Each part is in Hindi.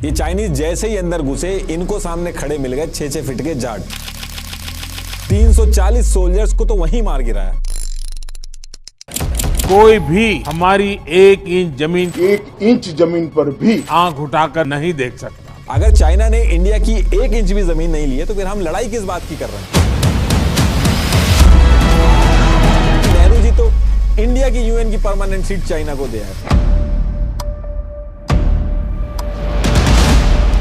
ये चाइनीज जैसे ही अंदर घुसे, इनको सामने खड़े मिल गए 6-6 फीट के जाट। 340 सोल्जर्स को तो वहीं मार गिराया। कोई भी हमारी 1 इंच जमीन पर भी आंख उठाकर नहीं देख सकता। अगर चाइना ने इंडिया की 1 इंच भी जमीन नहीं ली है, तो फिर हम लड़ाई किस बात की कर रहे हैं? नेहरू जी तो इंडिया की यूएन की परमानेंट सीट चाइना को दिया है।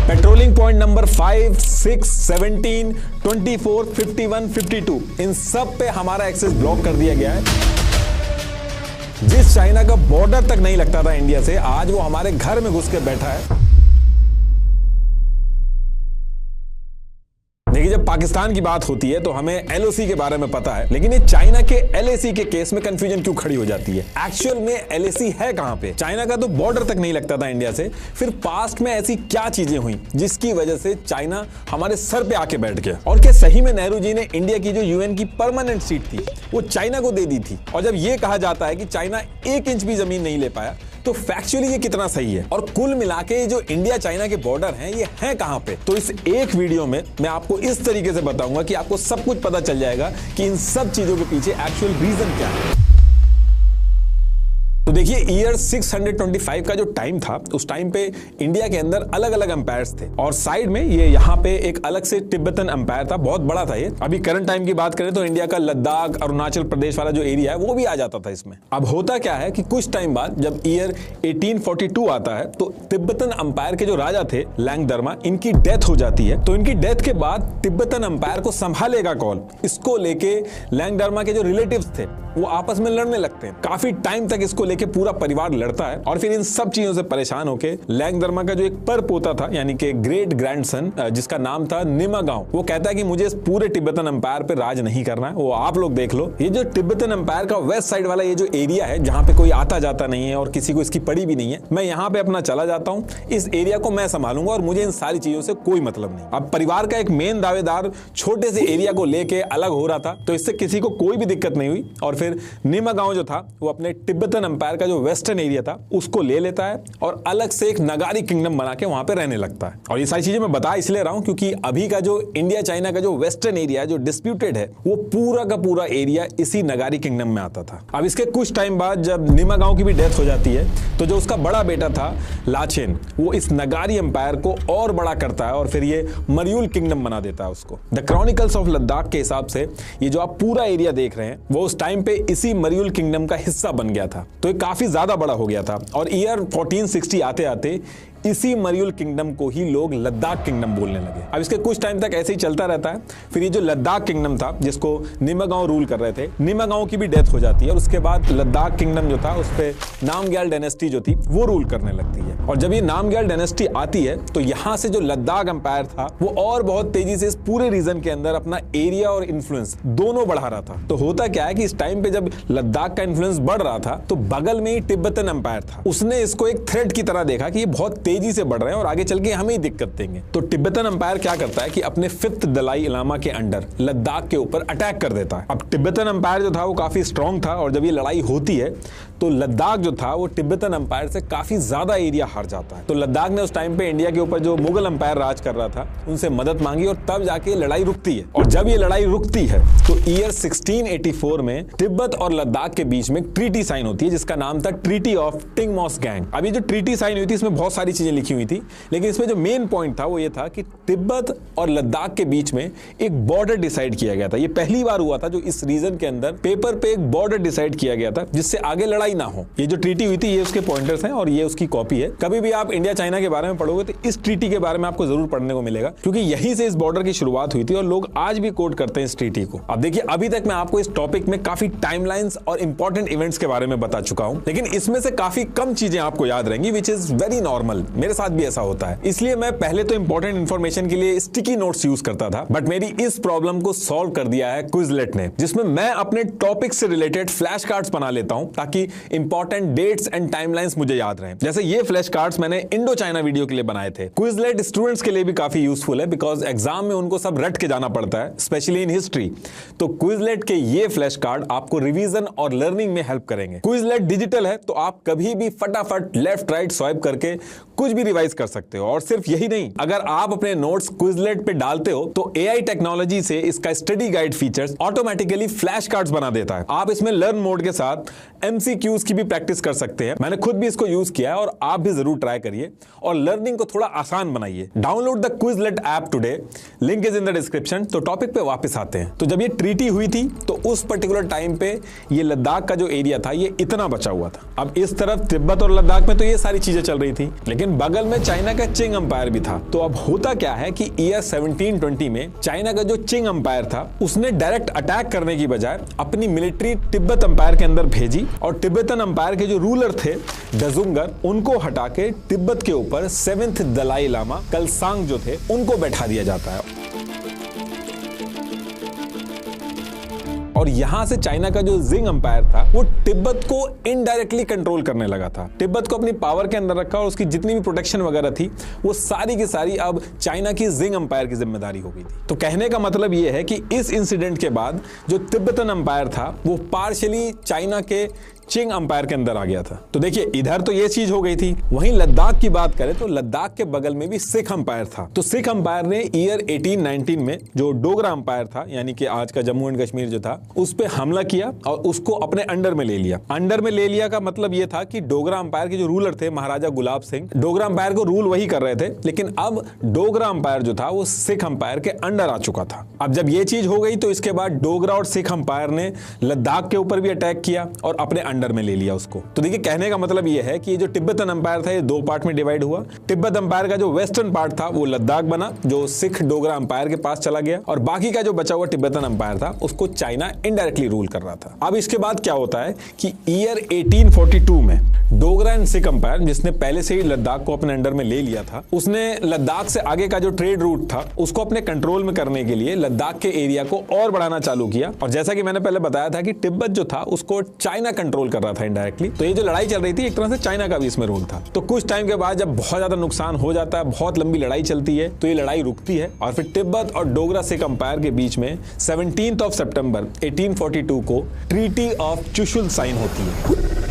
पेट्रोलिंग पॉइंट नंबर 5, 6, 17, 24, 51, 52 इन सब पे हमारा एक्सेस ब्लॉक कर दिया गया है। जिस चाइना का बॉर्डर तक नहीं लगता था इंडिया से, आज वो हमारे घर में घुस के बैठा है। देखिए, जब पाकिस्तान की बात होती है तो हमें एलओसी के बारे में पता है, लेकिन ये चाइना के एलएसी के केस में कंफ्यूजन क्यों खड़ी हो जाती है? एक्चुअल में एलएसी है कहां पे? चाइना का तो बॉर्डर तक नहीं लगता था इंडिया से, फिर पास्ट में ऐसी क्या चीजें हुई जिसकी वजह से चाइना हमारे सर पे आके बैठ गया? और क्या सही में नेहरू जी ने इंडिया की जो यूएन की परमानेंट सीट थी वो चाइना को दे दी थी? और जब ये कहा जाता है कि चाइना 1 इंच भी जमीन नहीं ले पाया, तो फैक्चुअली ये कितना सही है? और कुल मिलाके जो इंडिया चाइना के बॉर्डर हैं, ये हैं कहां पे? तो इस एक वीडियो में मैं आपको इस तरीके से बताऊंगा कि आपको सब कुछ पता चल जाएगा कि इन सब चीजों के पीछे एक्चुअल रीजन क्या है। तो देखिए, ईयर 625 का जो टाइम था, उस टाइम पे इंडिया के अंदर अलग अलग अंपायर्स थे, और साइड में ये यहाँ पे एक अलग से तिब्बतन अंपायर था, बहुत बड़ा था ये। अभी करंट टाइम की बात करें तो इंडिया का लद्दाख, अरुणाचल प्रदेश वाला जो एरिया है वो भी आ जाता था इसमें। अब होता क्या है कि कुछ टाइम बाद जब ईयर 1842 आता है, तो तिब्बतन अंपायर के जो राजा थे लैंगदरमा, इनकी डेथ हो जाती है। तो इनकी डेथ के बाद तिब्बतन अंपायर को संभालेगा कौन? इसको लेके लैंगदरमा के जो रिलेटिव्स थे वो आपस में लड़ने लगते हैं। काफी टाइम तक इसको लेके पूरा परिवार लड़ता है, और फिर इन सब चीजों से परेशान होके लैंगदरमा का जो एक पर पोता था, यानी कि ग्रेट ग्रैंडसन, जिसका नाम था निमागांव, वो कहता है कि मुझे इस पूरे तिब्बतन अंपायर पे राज नहीं करना है, वो आप लोग देख लो। ये जो तिब्बतन अंपायर का वेस्ट साइड वाला ये जो एरिया है, जहां पे कोई आता जाता नहीं है और किसी को इसकी पड़ी भी नहीं है, मैं यहाँ पे अपना चला जाता हूँ, इस एरिया को मैं संभालूंगा और मुझे इन सारी चीजों से कोई मतलब नहीं। अब परिवार का एक मेन दावेदार छोटे से एरिया को लेके अलग हो रहा था, तो इससे किसी को कोई भी दिक्कत नहीं हुई, और फिर निमागांव जो था वो अपने तिब्बतन अंपायर का जो वेस्टर्न एरिया था उसको ले लेता है और अलग से एक नगारी किंगडम बना के वहां पे रहने लगता है। और ये सारी चीजें मैं बता इसलिए रहा हूं क्योंकि अभी का जो इंडिया चाइना का जो वेस्टर्न एरिया जो डिस्प्यूटेड है, वो पूरा का पूरा एरिया इसी नगारी किंगडम में आता था। अब इसके कुछ टाइम बाद जब निमागांव की भी डेथ हो जाती है, तो जो उसका बड़ा बेटा था लाचेन, वो इस नगारी अंपायर को और बड़ा करता है और फिर ये मर्यूल किंगडम बना देता है उसको। द क्रॉनिकल्स ऑफ लद्दाख के हिसाब से ये जो आप पूरा एरिया देख रहे हैं, वो उस टाइम पे इसी मर्यूल किंगडम का हिस्सा बन गया था। तो ये काफी ज्यादा बड़ा हो गया था, और ईयर 1460 आते आते इसी मर्यूल किंगडम को ही लोग लद्दाख किंगडम बोलने लगे। अब इसके कुछ टाइम तक ऐसे ही चलता रहता है। फिर ये जो लद्दाख किंगडम था, जिसको निमागांव रूल कर रहे थे, निमागांव की भी डेथ हो जाती है, और उसके बाद लद्दाख किंगडम जो था उस पे नामग्याल डायनेस्टी जो थी वो रूल करने लगती है। और जब ये नामग्याल डायनेस्टी आती है, तो यहां से जो लद्दाख अंपायर था वो और बहुत तेजी से इस पूरे रीजन के अंदर अपना एरिया और इन्फ्लुएंस दोनों बढ़ा रहा था। तो होता क्या है कि इस टाइम पे जब लद्दाख का इन्फ्लुएंस बढ़ रहा था, तो बगल में ही तिब्बतन अंपायर था, उसने इसको एक थ्रेट की तरह देखा कि ये बहुत तेजी से बढ़ रहे हैं और आगे चल के हमें ही दिक्कत देंगे। तो तिब्बतन अंपायर क्या करता है कि अपने 5th दलाई लामा के अंडर लद्दाख के ऊपर अटैक कर देता है। अब तिब्बतन अंपायर जो था वो काफी स्ट्रांग था, और जब ये लड़ाई होती है तो लद्दाख जो था वो तिब्बतन अंपायर से काफी ज्यादा एरिया हार जाता है। तो लद्दाख ने उस टाइम पे इंडिया के ऊपर जो मुगल अंपायर राज कर रहा था उनसे मदद मांगी, और तब जाके लड़ाई रुकती है। और जब ये लड़ाई रुकती है तो ईयर 1684 में तिब्बत और लद्दाख के बीच में ट्रीटी साइन होती है, जिसका नाम था ट्रीटी ऑफ टिंगमॉस-गैंग। अब ये जो ट्रीटी साइन हुई थी इसमें बहुत सारी चीजें लिखी हुई थी, लेकिन इसमें जो मेन पॉइंट था वो ये था कि तिब्बत और लद्दाख के बीच में एक बॉर्डर डिसाइड किया गया था। ये पहली बार हुआ था जो इस रीजन के अंदर पेपर पे एक बॉर्डर डिसाइड किया गया था, जिससे आगे लड़ाई ना हो। ये जो ट्रीटी हुई थी ये उसके पॉइंटर्स हैं और ये उसकी कॉपी है। कभी भी आप इंडिया चाइना के बारे में पढ़ोगे तो इस ट्रीटी के बारे में आपको जरूर पढ़ने को मिलेगा, क्योंकि यहीं से इस बॉर्डर की शुरुआत हुई थी और लोग आज भी कोट करते हैं इस ट्रीटी को। अब देखिए, अभी तक मैं आपको इस टॉपिक में काफी टाइमलाइंस और इंपॉर्टेंट इवेंट्स के बारे में बता चुका हूं, लेकिन इसमें से काफी कम चीजें आपको याद रहेंगी, विच इज वेरी नॉर्मल। मेरे साथ भी ऐसा होता है, इसलिए मैं पहले तो इंपॉर्टेंट इंफॉर्मेशन के लिए स्टिकी नोट्स यूज करता था, बट मेरी इस प्रॉब्लम को सॉल्व कर दिया है क्विजलेट ने, जिसमें मैं अपने टॉपिक से रिलेटेड फ्लैश कार्ड्स बना लेता हूं ताकि इंपॉर्टेंट डेट्स एंड टाइमलाइंस मुझे याद रहें। जैसे ये फ्लैश कार्ड्स मैंने इंडो चाइना वीडियो के लिए बनाए थे। क्विजलेट स्टूडेंट्स के लिए भी काफी यूजफुल है, बिकॉज एग्जाम में उनको सब रट के जाना पड़ता है, स्पेशली इन हिस्ट्री। तो क्विजलेट के ये फ्लैश कार्ड आपको रिवीजन और लर्निंग में हेल्प करेंगे। क्विजलेट डिजिटल है, तो आप कभी भी फटाफट लेफ्ट राइट स्वाइप करके कुछ भी रिवाइज कर सकते हो। और सिर्फ यही नहीं, अगर आप अपने नोट्स क्विजलेट पे डालते हो तो एआई टेक्नोलॉजी से इसका study guide features automatically flash cards बना देता है। आप इसमें लर्न मोड के साथ एमसीक्यूज की भी प्रैक्टिस कर सकते हैं। मैंने खुद भी इसको यूज किया है और आप भी जरूर ट्राई करिए और लर्निंग को थोड़ा आसान बनाइए। Download the Quizlet app today, link is in the description. तो टॉपिक पे वापस आते हैं। तो जब ये ट्रीटी हुई थी तो उस पर्टिकुलर टाइम पे ये लद्दाख का जो एरिया था ये इतना बचा हुआ था। अब इस तरफ तिब्बत और लद्दाख में तो ये सारी चीजें चल रही थी, लेकिन बगल में चाइना का चिंग अंपायर भी था। तो अब होता क्या है कि ईयर 1720 में चाइना का जो चिंग अंपायर था उसने डायरेक्ट अटैक करने की बजाय अपनी मिलिट्री तिब्बत अंपायर के अंदर भेजी और तिब्बतन अंपायर के जो रूलर थे डजुंगर, उनको हटा के तिब्बत के ऊपर 7th दलाई लामा कलसांग जो थे उनको बैठा दिया जाता है। और यहां से चाइना का जो जिंग अंपायर था वो तिब्बत को इनडायरेक्टली कंट्रोल करने लगा था। तिब्बत को अपनी पावर के अंदर रखा और उसकी जितनी भी प्रोटेक्शन वगैरह थी वो सारी की सारी अब चाइना की जिंग अंपायर की जिम्मेदारी हो गई थी। तो कहने का मतलब ये है कि इस इंसिडेंट के बाद जो तिब्बतन अंपायर था वो पार्शियली चाइना के चिंग अंपायर के अंदर आ गया था। तो देखिए, इधर तो ये चीज हो गई थी। वहीं लद्दाख की बात करें तो लद्दाख के बगल में भी सिख अंपायर था। तो सिख अंपायर ने ईयर 1819 में जो डोगरा अंपायर था, यानी कि आज का जम्मू एंड कश्मीर जो था, उस पे हमला किया और उसको अपने अंडर में ले लिया। अंडर में ले लिया का मतलब ये था कि डोगरा अंपायर के जो रूलर थे महाराजा गुलाब सिंह, डोगरा अंपायर को रूल वही कर रहे थे, लेकिन अब डोगरा अंपायर जो था वो सिख अंपायर के अंडर आ चुका था। अब जब ये चीज हो गई तो इसके बाद डोगरा और सिख अंपायर ने लद्दाख के ऊपर भी अटैक किया और अपने अंडर में ले लिया उसको। तो देखिए, कहने का मतलब ये है कि ये जो तिब्बतन अंपायर था ये दो पार्ट में डिवाइड हुआ। तिब्बत अंपायर का जो वेस्टर्न पार्ट था वो लद्दाख बना, जो सिख डोगरा अंपायर के पास चला गया, और बाकी का जो बचा हुआ तिब्बतन अंपायर था उसको चाइना इनडायरेक्टली रूल कर रहा था। अब इसके बाद क्या होता है कि ईयर 1842 में डोगरा एंड सिख अंपायर, जिसने पहले से ही लद्दाख को अपने अंडर में ले लिया था, उसने लद्दाख से आगे का जो ट्रेड रूट था उसको अपने कंट्रोल में करने के लिए लद्दाख के एरिया को और बढ़ाना चालू किया। और जैसा कि मैंने पहले बताया था कि तिब्बत जो था उसको चाइना कंट्रोल कर रहा था इनडायरेक्टली। तो ये जो लड़ाई चल रही थी एक तरह से चाइना का भी इसमें रोल था। तो कुछ टाइम के बाद जब बहुत ज्यादा नुकसान हो जाता है, बहुत लंबी लड़ाई चलती है, तो ये लड़ाई रुकती है और फिर तिब्बत और डोगरा सिख अंपायर के बीच में 17 सितंबर 1842 को ट्रीटी ऑफ चुशुल साइन होती है।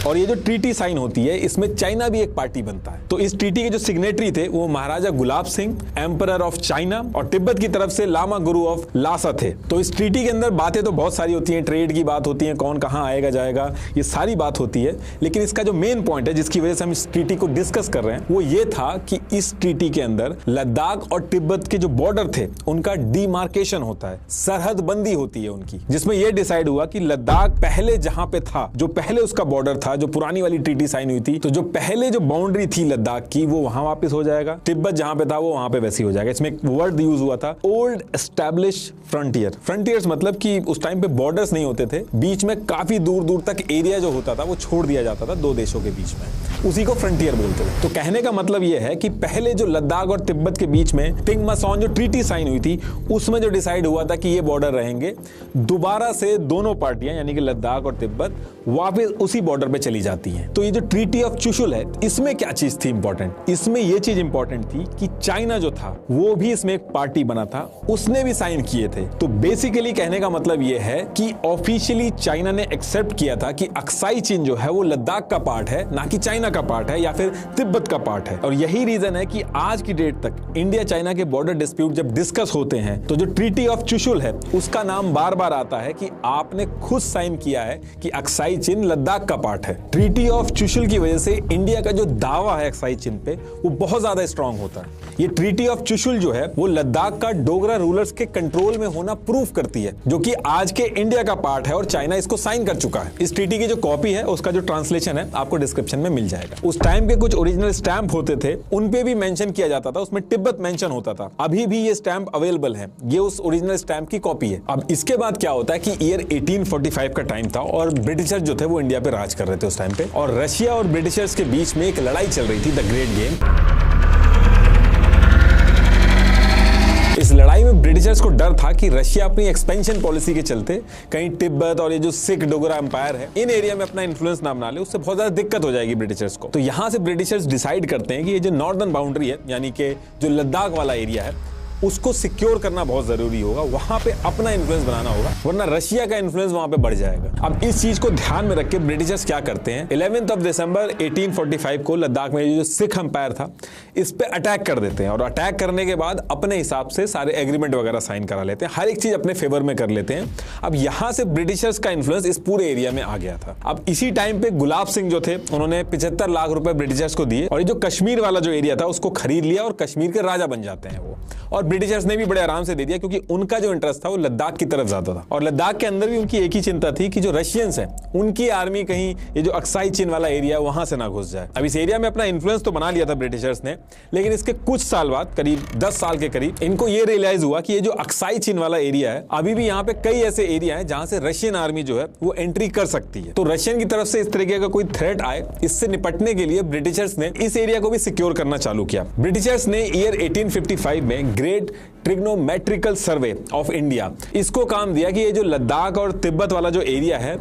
और ये जो ट्रीटी साइन होती है इसमें चाइना भी एक पार्टी बनता है। तो इस ट्रीटी के जो सिग्नेटरी थे वो महाराजा Gulab Singh, emperor of China, और तिब्बत की तरफ से लामा गुरु ऑफ लासा थे। तो इस ट्रीटी के अंदर बातें तो बहुत सारी होती हैं, ट्रेड की बात होती है, कौन कहां आएगा जाएगा, ये सारी बात होती है। लेकिन इसका जो मेन पॉइंट है जिसकी वजह से हम इस ट्रीटी को डिस्कस कर रहे हैं वो ये था कि इस ट्रीटी के अंदर लद्दाख और तिब्बत के जो बॉर्डर थे उनका डिमार्केशन होता है, सरहद बंदी होती है उनकी, जिसमें यह डिसाइड हुआ कि लद्दाख पहले जहां पे था, जो पहले उसका बॉर्डर था, जो पुरानी वाली ट्रीटी साइन हुई थी, तो जो पहले जो बाउंड्री थी लद्दाख की वो वहां वापस हो जाएगा, तिब्बत जहां पे था वो वहां पे वैसी हो जाएगा। इसमें एक वर्ड यूज हुआ था, ओल्ड एस्टैब्लिश फ्रंटियर। फ्रंटियर्स मतलब कि उस टाइम पे बॉर्डर्स नहीं होते थे, बीच में काफी दूर दूर तक एरिया जो होता था वो छोड़ दिया जाता था दो देशों के बीच में, उसी को फ्रंटियर बोलते थे। तो कहने का मतलब यह है कि पहले जो लद्दाख और तिब्बत के बीच में पिंगमासोन जो ट्रीटी साइन हुई थी उसमें जो डिसाइड हुआ था कि ये बॉर्डर रहेंगे, दोबारा से दोनों पार्टियां यानी कि लद्दाख और तिब्बत वापस उसी बॉर्डर पे चली जाती हैं। तो ये जो ट्रीटी ऑफ चुशुल है इसमें क्या चीज थी इंपॉर्टेंट, इसमें ये चीज इंपॉर्टेंट थी कि चाइना जो था वो भी इसमें एक पार्टी बना था, उसने भी साइन किए थे। तो बेसिकली कहने का मतलब ये है कि ऑफिशियली चाइना ने एक्सेप्ट किया था कि अक्साई चीन जो है वो लद्दाख का पार्ट है, ना कि चाइना का पार्ट है या फिर तिब्बत का पार्ट है। और यही रीजन है कि आज की डेट तक इंडिया चाइना के बॉर्डर डिस्प्यूट जब डिस्कस होते हैं तो जो ट्रीटी ऑफ चुशुल है उसका नाम बार बार आता है कि आपने खुद साइन किया है कि अक्साई चीन लद्दाख का पार्ट है। ट्रीटी ऑफ चुशुल की वजह से इंडिया का जो दावा है अक्साई चीन पे वो बहुत ज्यादा स्ट्रांग होता है। ये ट्रीटी ऑफ चुशुल जो है वो लद्दाख का डोगरा रूलर्स के कंट्रोल में होना प्रूफ करती है, जो कि आज के इंडिया का पार्ट है और चाइना इसको साइन कर चुका है। इस ट्रीटी की जो कॉपी है उसका जो ट्रांसलेशन है आपको डिस्क्रिप्शन में मिल जाएगा। उस टाइम के कुछ ओरिजिनल स्टैंप होते थे, उन पे भी मेंशन किया जाता था, उसमें तिब्बत मेंशन होता था। अभी भी ये स्टैंप अवेलेबल है, ये उस ओरिजिनल स्टैंप की कॉपी है। अब इसके बाद क्या होता है कि ईयर 1845 का टाइम था और ब्रिटिशर्स जो थे वो इंडिया पे राज कर रहे थे उस टाइम पे, और रशिया और ब्रिटिशर्स के बीच में एक लड़ाई चल रही थी, द ग्रेट गेम। इस लड़ाई में ब्रिटिशर्स को डर था कि रशिया अपनी एक्सपेंशन पॉलिसी के चलते कहीं तिब्बत और ये जो सिख डोगरा एम्पायर है इन एरिया में अपना इन्फ्लुएंस ना बना ले, उससे बहुत ज्यादा दिक्कत हो जाएगी ब्रिटिशर्स को। तो यहां से ब्रिटिशर्स डिसाइड करते हैं कि ये जो नॉर्दर्न बाउंड्री है यानी कि जो लद्दाख वाला एरिया है उसको सिक्योर करना बहुत जरूरी होगा, वहां पे अपना इन्फ्लुएंस बनाना होगा, वरना रशिया का इन्फ्लुएंस वहां पे बढ़ जाएगा। अब इस चीज को ध्यान में रख के ब्रिटिशर्स क्या करते हैं, 11 दिसंबर 1845 को लद्दाख में जो सिख अंपायर था इस पे अटैक कर देते हैं, और अटैक करने के बाद अपने हिसाब से सारे एग्रीमेंट वगैरह साइन करा लेते हैं, हर एक चीज अपने फेवर में कर लेते हैं। अब यहां से ब्रिटिशर्स का इन्फ्लुएंस इस पूरे एरिया में आ गया था। अब इसी टाइम पे गुलाब सिंह जो थे उन्होंने 75 लाख रुपए ब्रिटिशर्स को दिए, और ये जो कश्मीर वाला जो एरिया था उसको खरीद लिया, और कश्मीर के राजा बन जाते हैं वो। और ब्रिटिशर्स ने भी बड़े आराम से दे दिया, क्योंकि उनका जो इंटरेस्ट था वो लद्दाख की तरफ ज्यादा था। और लद्दाख के अंदर भी उनकी एक ही चिंता थी कि जो रशियंस हैं उनकी आर्मी कहीं ये जो अक्साई चीन वाला एरिया वहां से ना घुस जाए। अब इस एरिया में अपना इन्फ्लुएंस तो बना लिया था ब्रिटिशर्स ने, लेकिन इसके कुछ साल बाद, करीब 10 साल के करीब, इनको ये रियलाइज हुआ कि ये जो अक्साई चीन वाला एरिया है, अभी भी यहाँ पे कई ऐसे एरिया हैं जहां से रशियन आर्मी जो है वो एंट्री कर सकती है। तो रशियन की तरफ से इस तरीके का कोई थ्रेट आए, इससे निपटने के लिए ब्रिटिशर्स ने इस एरिया को भी सिक्योर करना चालू किया। ब्रिटिशर्स ने ईयर 1855 में great trigonometrical survey of India इसको काम दिया कि ये जो लद्दाख और तिब्बत वाला जो एरिया है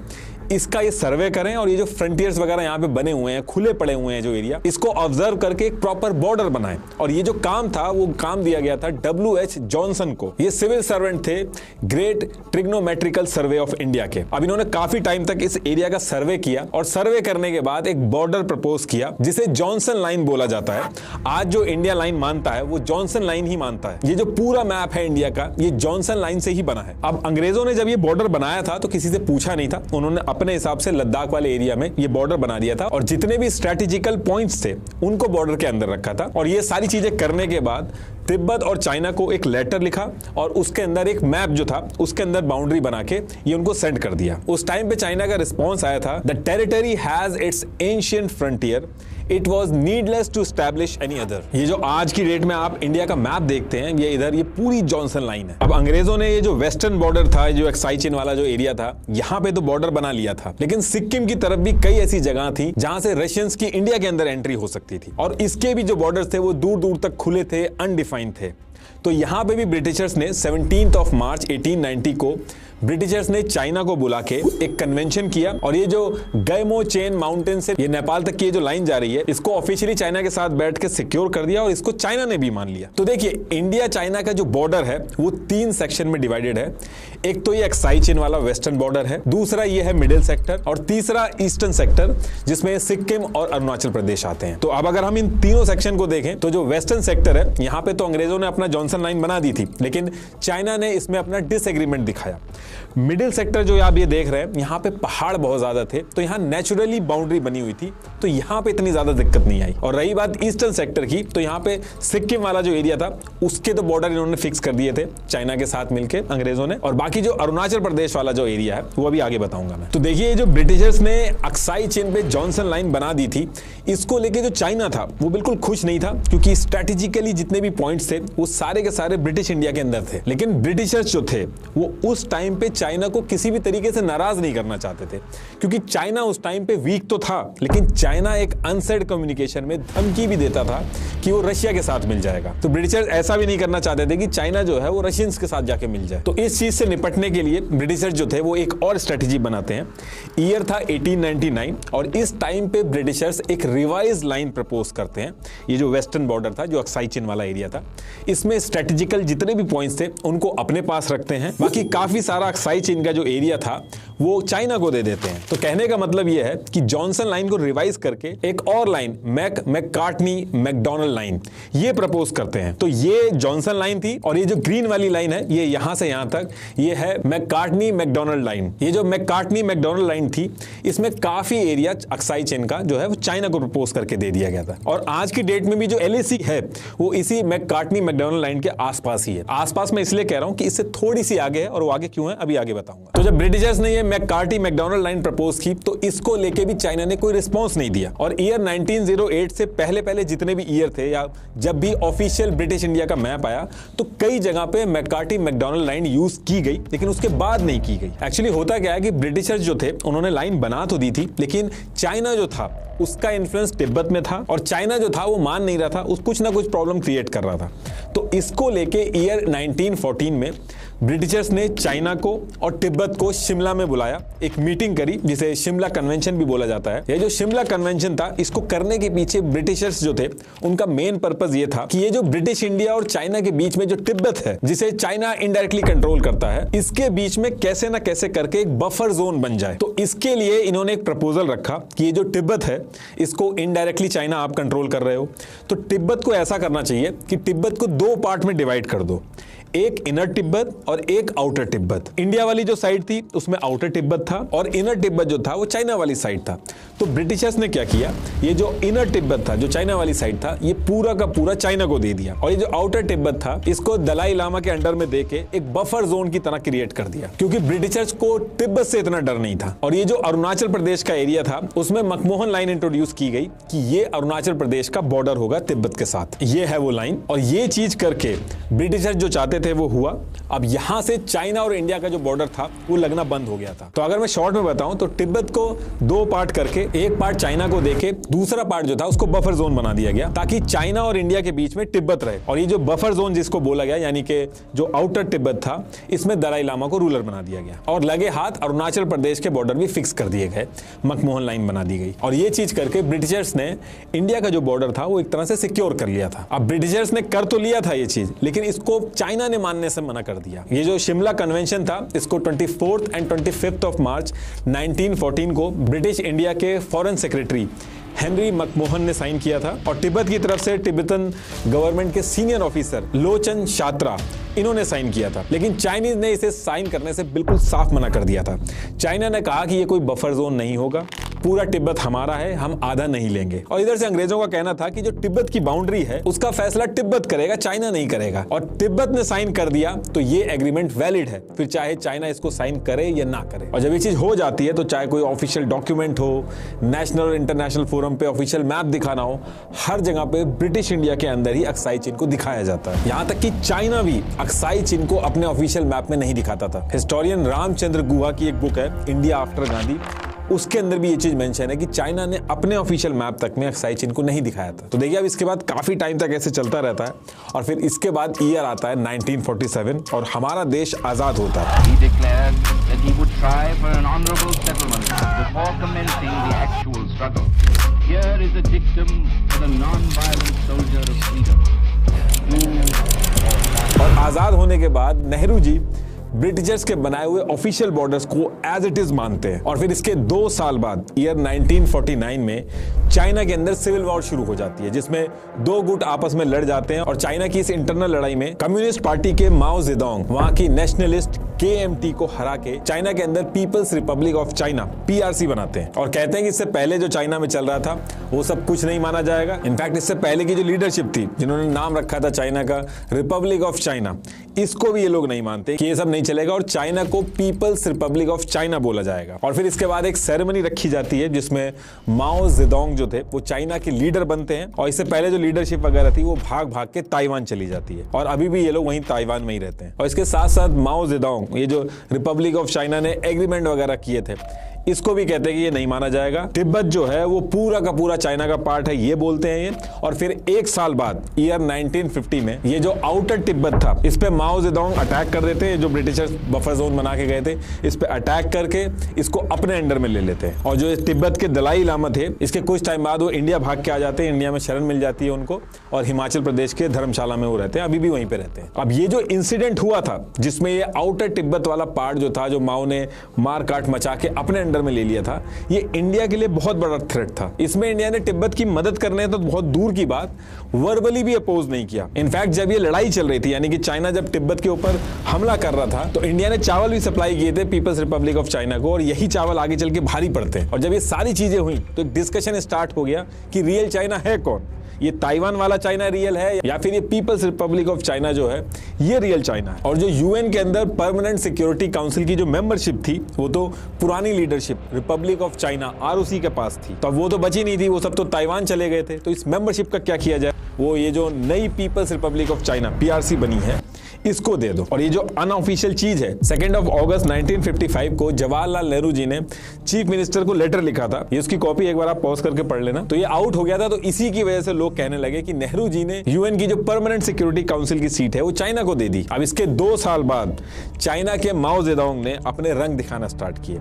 इसका ये सर्वे करें, और ये जो फ्रंटियर्स वगैरह यहाँ पे बने हुए हैं, खुले पड़े हुए हैं जो एरिया, इसको ऑब्जर्व करके एक प्रॉपर बॉर्डर बनाएं। और ये जो काम था वो काम दिया गया था W.H. जॉनसन को। ये सिविल सर्वेंट थे great trigonometrical survey of India के। अब इन्होंने काफी टाइम तक इस एरिया का सर्वे किया, और सर्वे करने के बाद एक बॉर्डर प्रपोज किया जिसे जॉनसन लाइन बोला जाता है। आज जो इंडिया लाइन मानता है वो जॉनसन लाइन ही मानता है। ये जो पूरा मैप है इंडिया का, ये जॉनसन लाइन से ही बना है। अब अंग्रेजों ने जब ये बॉर्डर बनाया था तो किसी से पूछा नहीं था, उन्होंने अपने हिसाब से लद्दाख वाले एरिया में ये बॉर्डर बना दिया था, और जितने भी स्ट्रेटेजिकल पॉइंट्स थे उनको बॉर्डर के अंदर रखा था। और ये सारी चीजें करने के बाद तिब्बत और चाइना को एक लेटर लिखा, और उसके अंदर एक मैप जो था उसके अंदर बाउंड्री बना के ये उनको सेंड कर दिया। उस टाइम पे चाइना का रिस्पॉन्स आया था, the territory has its ancient frontier, it was needless to establish any other. ये जो आज की डेट में आप इंडिया का मैप देखते हैं, ये इधर ये पूरी जॉनसन लाइन है। अब अंग्रेजों ने ये जो वेस्टर्न बॉर्डर था, जो अक्साई चीन वाला जो एरिया था, यहाँ पे तो बॉर्डर बना लिया था, लेकिन सिक्किम की तरफ भी कई ऐसी जगह थी जहां से रशियंस की इंडिया के अंदर एंट्री हो सकती थी, और इसके भी जो बॉर्डर थे वो दूर दूर तक खुले थे, अनडिफाइंड थे। तो यहां पे भी ब्रिटिशर्स ने 17 मार्च 1890 को ब्रिटिशर्स ने चाइना को बुला के एक कन्वेंशन किया, और ये जो गैमो चेन माउंटेन से ये नेपाल तक की जो लाइन जा रही है, इसको ऑफिशियली चाइना के साथ बैठ के सिक्योर कर दिया, और इसको चाइना ने भी मान लिया। तो देखिए, इंडिया चाइना का जो बॉर्डर है वो 3 सेक्शन में डिवाइडेड है। एक तो ये अक्साई चीन वाला वेस्टर्न बॉर्डर है, दूसरा ये है मिडिल सेक्टर, और तीसरा ईस्टर्न सेक्टर जिसमें सिक्किम और अरुणाचल प्रदेश आते हैं। तो अब अगर हम इन तीनों सेक्शन को देखें तो जो वेस्टर्न सेक्टर है, यहाँ पे तो अंग्रेजों ने अपना जॉनसन लाइन बना दी थी, लेकिन चाइना ने इसमें अपना डिसएग्रीमेंट दिखाया। मिडिल सेक्टर जो आप ये देख रहे हैं, यहाँ पे पहाड़ बहुत ज्यादा थे, तो यहाँ नेचुरली बाउंड्री बनी हुई थी, तो यहाँ पे इतनी ज्यादा दिक्कत नहीं आई। और रही बात ईस्टर्न सेक्टर की, तो यहाँ पे सिक्किम वाला जो एरिया था उसके तो बॉर्डर इन्होंने फिक्स कर दिए थे चाइना के साथ मिलकर अंग्रेजों ने, और बाकी जो अरुणाचल प्रदेश वाला जो एरिया है वो अभी आगे बताऊंगा मैं। तो देखिए, जो ब्रिटिशर्स ने अक्साई चीन पे जॉनसन लाइन बना दी थी, इसको लेके जो चाइना था वो बिल्कुल खुश नहीं था, क्योंकि स्ट्रेटेजिकली जितने भी पॉइंट्स थे वो सारे के सारे ब्रिटिश इंडिया के अंदर थे। लेकिन ब्रिटिशर्स जो थे वो उस टाइम पे चाइना को किसी भी तरीके से नाराज नहीं करना चाहते थे, क्योंकि चाइना उस टाइम पे वीक तो था, लेकिन चाइना एक अनसेड कम्युनिकेशन में धमकी भी देता था कि वो रशिया के साथ मिल जाएगा। तो ब्रिटिशर्स ऐसा भी नहीं करना चाहते थे कि चाइना जो है वो रशियंस के साथ जाके मिल जाए। तो इस चीज से निपटने के लिए ब्रिटिशर्स जो थे वो एक और स्ट्रेटेजी बनाते हैं। ईयर था 1899, और इस टाइम पे ब्रिटिशर्स एक रिवाइज लाइन प्रपोज करते हैं। ये जो वेस्टर्न बॉर्डर था, जो अक्साई चीन वाला एरिया था, इसमें स्ट्रेटेजिकल जितने भी पॉइंट्स थे उनको अपने पास रखते हैं, बाकी काफी सारा अक्साई चीन का जो एरिया था वो चाइना को दे देते हैं। तो कहने का मतलब यह है कि जॉनसन लाइन को रिवाइज करके एक और लाइन मैककार्टनी मैकडॉनल्ड लाइन ये प्रपोज करते हैं। तो ये जॉनसन लाइन थी, और ये जो ग्रीन वाली लाइन है ये यहां से यहां तक ये है मैककार्टनी मैकडॉनल्ड लाइन। ये जो मैककार्टनी मैकडॉनल्ड लाइन थी, इसमें काफी एरिया अक्साई चीन का जो है वो चाइना को प्रपोज करके दे दिया गया था। और आज की डेट में भी जो LAC है वो इसी मैककार्टनी मैकडॉनल्ड लाइन के आसपास ही है। आसपास मैं इसलिए कह रहा हूं कि इससे थोड़ी सी आगे है, और वो आगे क्यों है अभी आगे बताऊंगा। तो जब ब्रिटिशर्स ने ये मैककार्टी मैकडॉनल्ड लाइन प्रपोज की, तो इसको लेके भी चाइना ने कोई रिस्पॉन्स नहीं दिया। और ईयर 1908 से पहले जितने भी ईयर थे, या जब भी ऑफिशियल ब्रिटिश इंडिया का मैप आया, तो कई जगह पे मैककार्टी मैकडॉनल्ड लाइन यूज की गई, लेकिन उसके बाद नहीं की गई। एक्चुअली होता क्या है कि ब्रिटिशर्स जो थे उन्होंने लाइन बना तो दी थी, लेकिन चाइना जो था उसका इन्फ्लुएंस तिब्बत में था, और चाइना जो था वो मान नहीं रहा था, कुछ ना कुछ प्रॉब्लम क्रिएट कर रहा था। तो इसको लेके ईयर 1914 में ब्रिटिशर्स ने चाइना को और तिब्बत को शिमला में बुलाया, एक मीटिंग करी जिसे शिमला कन्वेंशन भी बोला जाता है। ये जो शिमला कन्वेंशन था, इसको करने के पीछे ब्रिटिशर्स जो थे उनका मेन पर्पस ये था कि ये जो ब्रिटिश इंडिया और चाइना के बीच में जो तिब्बत है, जिसे चाइना इनडायरेक्टली कंट्रोल करता है, इसके बीच में कैसे ना कैसे करके एक बफर जोन बन जाए। तो इसके लिए इन्होंने एक प्रपोजल रखा कि ये जो तिब्बत है इसको इनडायरेक्टली चाइना आप कंट्रोल कर रहे हो, तो तिब्बत को ऐसा करना चाहिए कि तिब्बत को दो पार्ट में डिवाइड कर दो, एक इनर तिब्बत और एक आउटर तिब्बत। इंडिया वाली जो साइड थी उसमें आउटर तिब्बत था और इनर तिब्बत जो था वो चाइना वाली साइड था। तो ब्रिटिशर्स ने क्या किया, ये जो इनर तिब्बत था, जो चाइना वाली साइड था, ये पूरा का पूरा चाइना को दे दिया और ये जो आउटर तिब्बत था इसको दलाई लामा के अंडर में देके एक बफर जोन की तरह क्रिएट कर दिया, क्योंकि ब्रिटिशर्स को तिब्बत से इतना डर नहीं था। और ये जो अरुणाचल प्रदेश का एरिया था उसमें मनमोहन लाइन इंट्रोड्यूस की गई कि ये अरुणाचल प्रदेश का बॉर्डर होगा तिब्बत के साथ। ये है वो लाइन, और ये चीज करके ब्रिटिशर्स जो चाहते थे वो हुआ। अब यहां से चाइना और इंडिया का जो बॉर्डर था वो लगना बंद हो गया था। तो अगर मैं शॉर्ट में बताऊं तो तिब्बत को दो पार्ट करके एक पार्ट चाइना को देके दूसरा पार्ट जो था उसको बफर जोन बना दिया गया, ताकि चाइना और इंडिया के बीच में तिब्बत रहे। और ये जो बफर जोन जिसको बोला गया, यानी कि जो आउटर तिब्बत था, इसमें दलाई लामा को रूलर बना दिया गया और लगे हाथ अरुणाचल प्रदेश के बॉर्डर भी फिक्स कर दिए गए, मनमोहन लाइन बना दी गई। और ये चीज करके ब्रिटिशर्स ने इंडिया का जो बॉर्डर था वो एक तरह से सिक्योर कर लिया था। अब ब्रिटिशर्स ने कर तो लिया था ये चीज, लेकिन इसको चाइना ने मानने से मना कर दिया। ये जो शिमला कन्वेंशन था इसको 24 एंड 25 ऑफ मार्च 1914 को ब्रिटिश इंडिया के फॉरेन सेक्रेटरी हेनरी मनमोहन ने साइन किया था और तिब्बत की तरफ से तिब्बतन गवर्नमेंट के सीनियर ऑफिसर लोचन शात्रा, इन्होंने साइन किया था। लेकिन चाइनीज ने इसे साइन करने से बिल्कुल साफ मना कर दिया था। चाइना ने कहा कि ये कोई बफर जोन नहीं होगा, पूरा तिब्बत हमारा है, हम आधा नहीं लेंगे। और इधर से अंग्रेजों का कहना था कि जो तिब्बत की बाउंड्री है उसका फैसला तिब्बत करेगा, चाइना नहीं करेगा। और तिब्बत ने साइन कर दिया तो ये एग्रीमेंट वैलिड है, फिर चाहे चाइना इसको साइन करे या ना करे। और जब ये चीज हो जाती है तो चाहे कोई ऑफिशियल डॉक्यूमेंट हो, नेशनल और इंटरनेशनल फोरम पे ऑफिशियल मैप दिखाना हो, हर जगह पे ब्रिटिश इंडिया के अंदर ही अक्साई चीन को दिखाया जाता है। यहां तक कि चाइना भी अक्साई चीन को अपने ऑफिशियल मैप में नहीं दिखाता था। हिस्टोरियन रामचंद्र गुहा की एक बुक है, इंडिया आफ्टर गांधी, उसके अंदर भी ये चीज मेंशन है कि चाइना ने अपने ऑफिशियल मैप तक में अक्साई चीन को नहीं दिखाया था। तो देखिए अब इसके बाद काफी टाइम तक ऐसे चलता रहता है और फिर इसके बाद ईयर आता है 1947 और हमारा देश आजाद होता है। He declared that he would try for an honorable settlement before commencing the actual struggle. Here is a dictum for the non-violent soldier of freedom. और आजाद होने के बाद नेहरू जी ब्रिटिशर्स के बनाए हुए ऑफिशियल बॉर्डर्स को एज इट इज मानते हैं। और फिर इसके 2 साल बाद ईयर 1949 में चाइना के अंदर सिविल वॉर शुरू हो जाती है, जिसमें दो गुट आपस में लड़ जाते हैं। और चाइना की इस इंटरनल लड़ाई में कम्युनिस्ट पार्टी के माओ जेडोंग वहां की नेशनलिस्ट KMT को हरा के चाइना के अंदर People's Republic of China PRC बनाते हैं और कहते हैं कि इससे पहले जो चाइना में चल रहा था वो सब कुछ नहीं माना जाएगा। इनफैक्ट इससे पहले की जो लीडरशिप थी, जिन्होंने नाम रखा था चाइना का रिपब्लिक ऑफ चाइना, इसको भी ये लोग नहीं मानते कि ये सब नहीं चलेगा और चाइना को पीपल्स रिपब्लिक ऑफ चाइना बोला जाएगा। और फिर इसके बाद एक सेरेमनी रखी जाती है जिसमें माओ जेडोंग जो थे वो चाइना के लीडर बनते हैं और इससे पहले जो लीडरशिप वगैरह थी वो भाग भाग के ताइवान चली जाती है और अभी भी ये लोग वहीं ताइवान में ही रहते हैं। और इसके साथ साथ माओ जेडोंग, ये जो रिपब्लिक ऑफ चाइना ने एग्रीमेंट वगैरह किए थे, इसको भी कहते हैं कि ये नहीं माना जाएगा। तिब्बत जो है वो पूरा का पूरा चाइना का पार्ट है, ये बोलते हैं ये। और फिर 1 साल बाद ईयर 1950 में ये जो आउटर तिब्बत था इस पे माओ जेडोंग अटैक कर देते हैं। जो ब्रिटिशर्स बफर जोन बना के गए थे इस पे अटैक करके इसको अपने अंडर में ले लेते हैं। और जो तिब्बत के दलाई लामा थे, इसके कुछ टाइम बाद वो इंडिया भाग के आ जाते हैं, इंडिया में शरण मिल जाती है उनको और हिमाचल प्रदेश के धर्मशाला में वो रहते हैं, अभी भी वहीं पे रहते हैं। अब ये जो इंसिडेंट हुआ था जिसमें ये आउटर तिब्बत वाला पार्ट जो था, जो माओ ने मार काट मचा के अपने अंडर में ले लिया था, ये इंडिया के लिए बहुत बड़ा थ्रेट था। इसमें इंडिया ने तिब्बत की मदद करने तो बहुत दूर की बात, वर्बली भी अपोज नहीं किया। इनफैक्ट जब ये लड़ाई चल रही थी, यानी कि चाइना जब तिब्बत के ऊपर हमला कर रहा था, तो इंडिया ने चावल भी सप्लाई किए थे पीपल्स रिपब्लिक ऑफ चाइना को और यही चावल आगे चल के भारी पड़ते हैं। और जब ये सारी चीजें हुई तो एक डिस्कशन स्टार्ट हो गया कि रियल चाइना है कौन, ये ताइवान वाला चाइना रियल है या फिर ये पीपल्स रिपब्लिक ऑफ चाइना जो है ये रियल चाइना है। और जो यूएन के अंदर परमानेंट सिक्योरिटी काउंसिल की जो मेंबरशिप थी वो तो पुरानी leadership Republic of China ROC के पास थी, तो वो तो बची नहीं थी, वो सब तो ताइवान चले गए थे। तो इस मेंबरशिप का क्या किया जाए, वो ये जो नई People's Republic of China PRC बनी है इसको दे दो। और ये जो अनऑफिशियल चीज है, 2 अगस्त 1955 को जवाहरलाल नेहरू जी ने चीफ मिनिस्टर को लेटर लिखा था, ये उसकी कॉपी एक बार आप पॉज करके पढ़ लेना। तो ये आउट हो गया था, तो इसी की वजह से लोग कहने लगे कि नेहरू जी ने यूएन की जो परमानेंट सिक्योरिटी काउंसिल की सीट है वो चाइना को दे दी। अब इसके 2 साल बाद चाइना के माओ जेडोंग ने अपने रंग दिखाना स्टार्ट किए।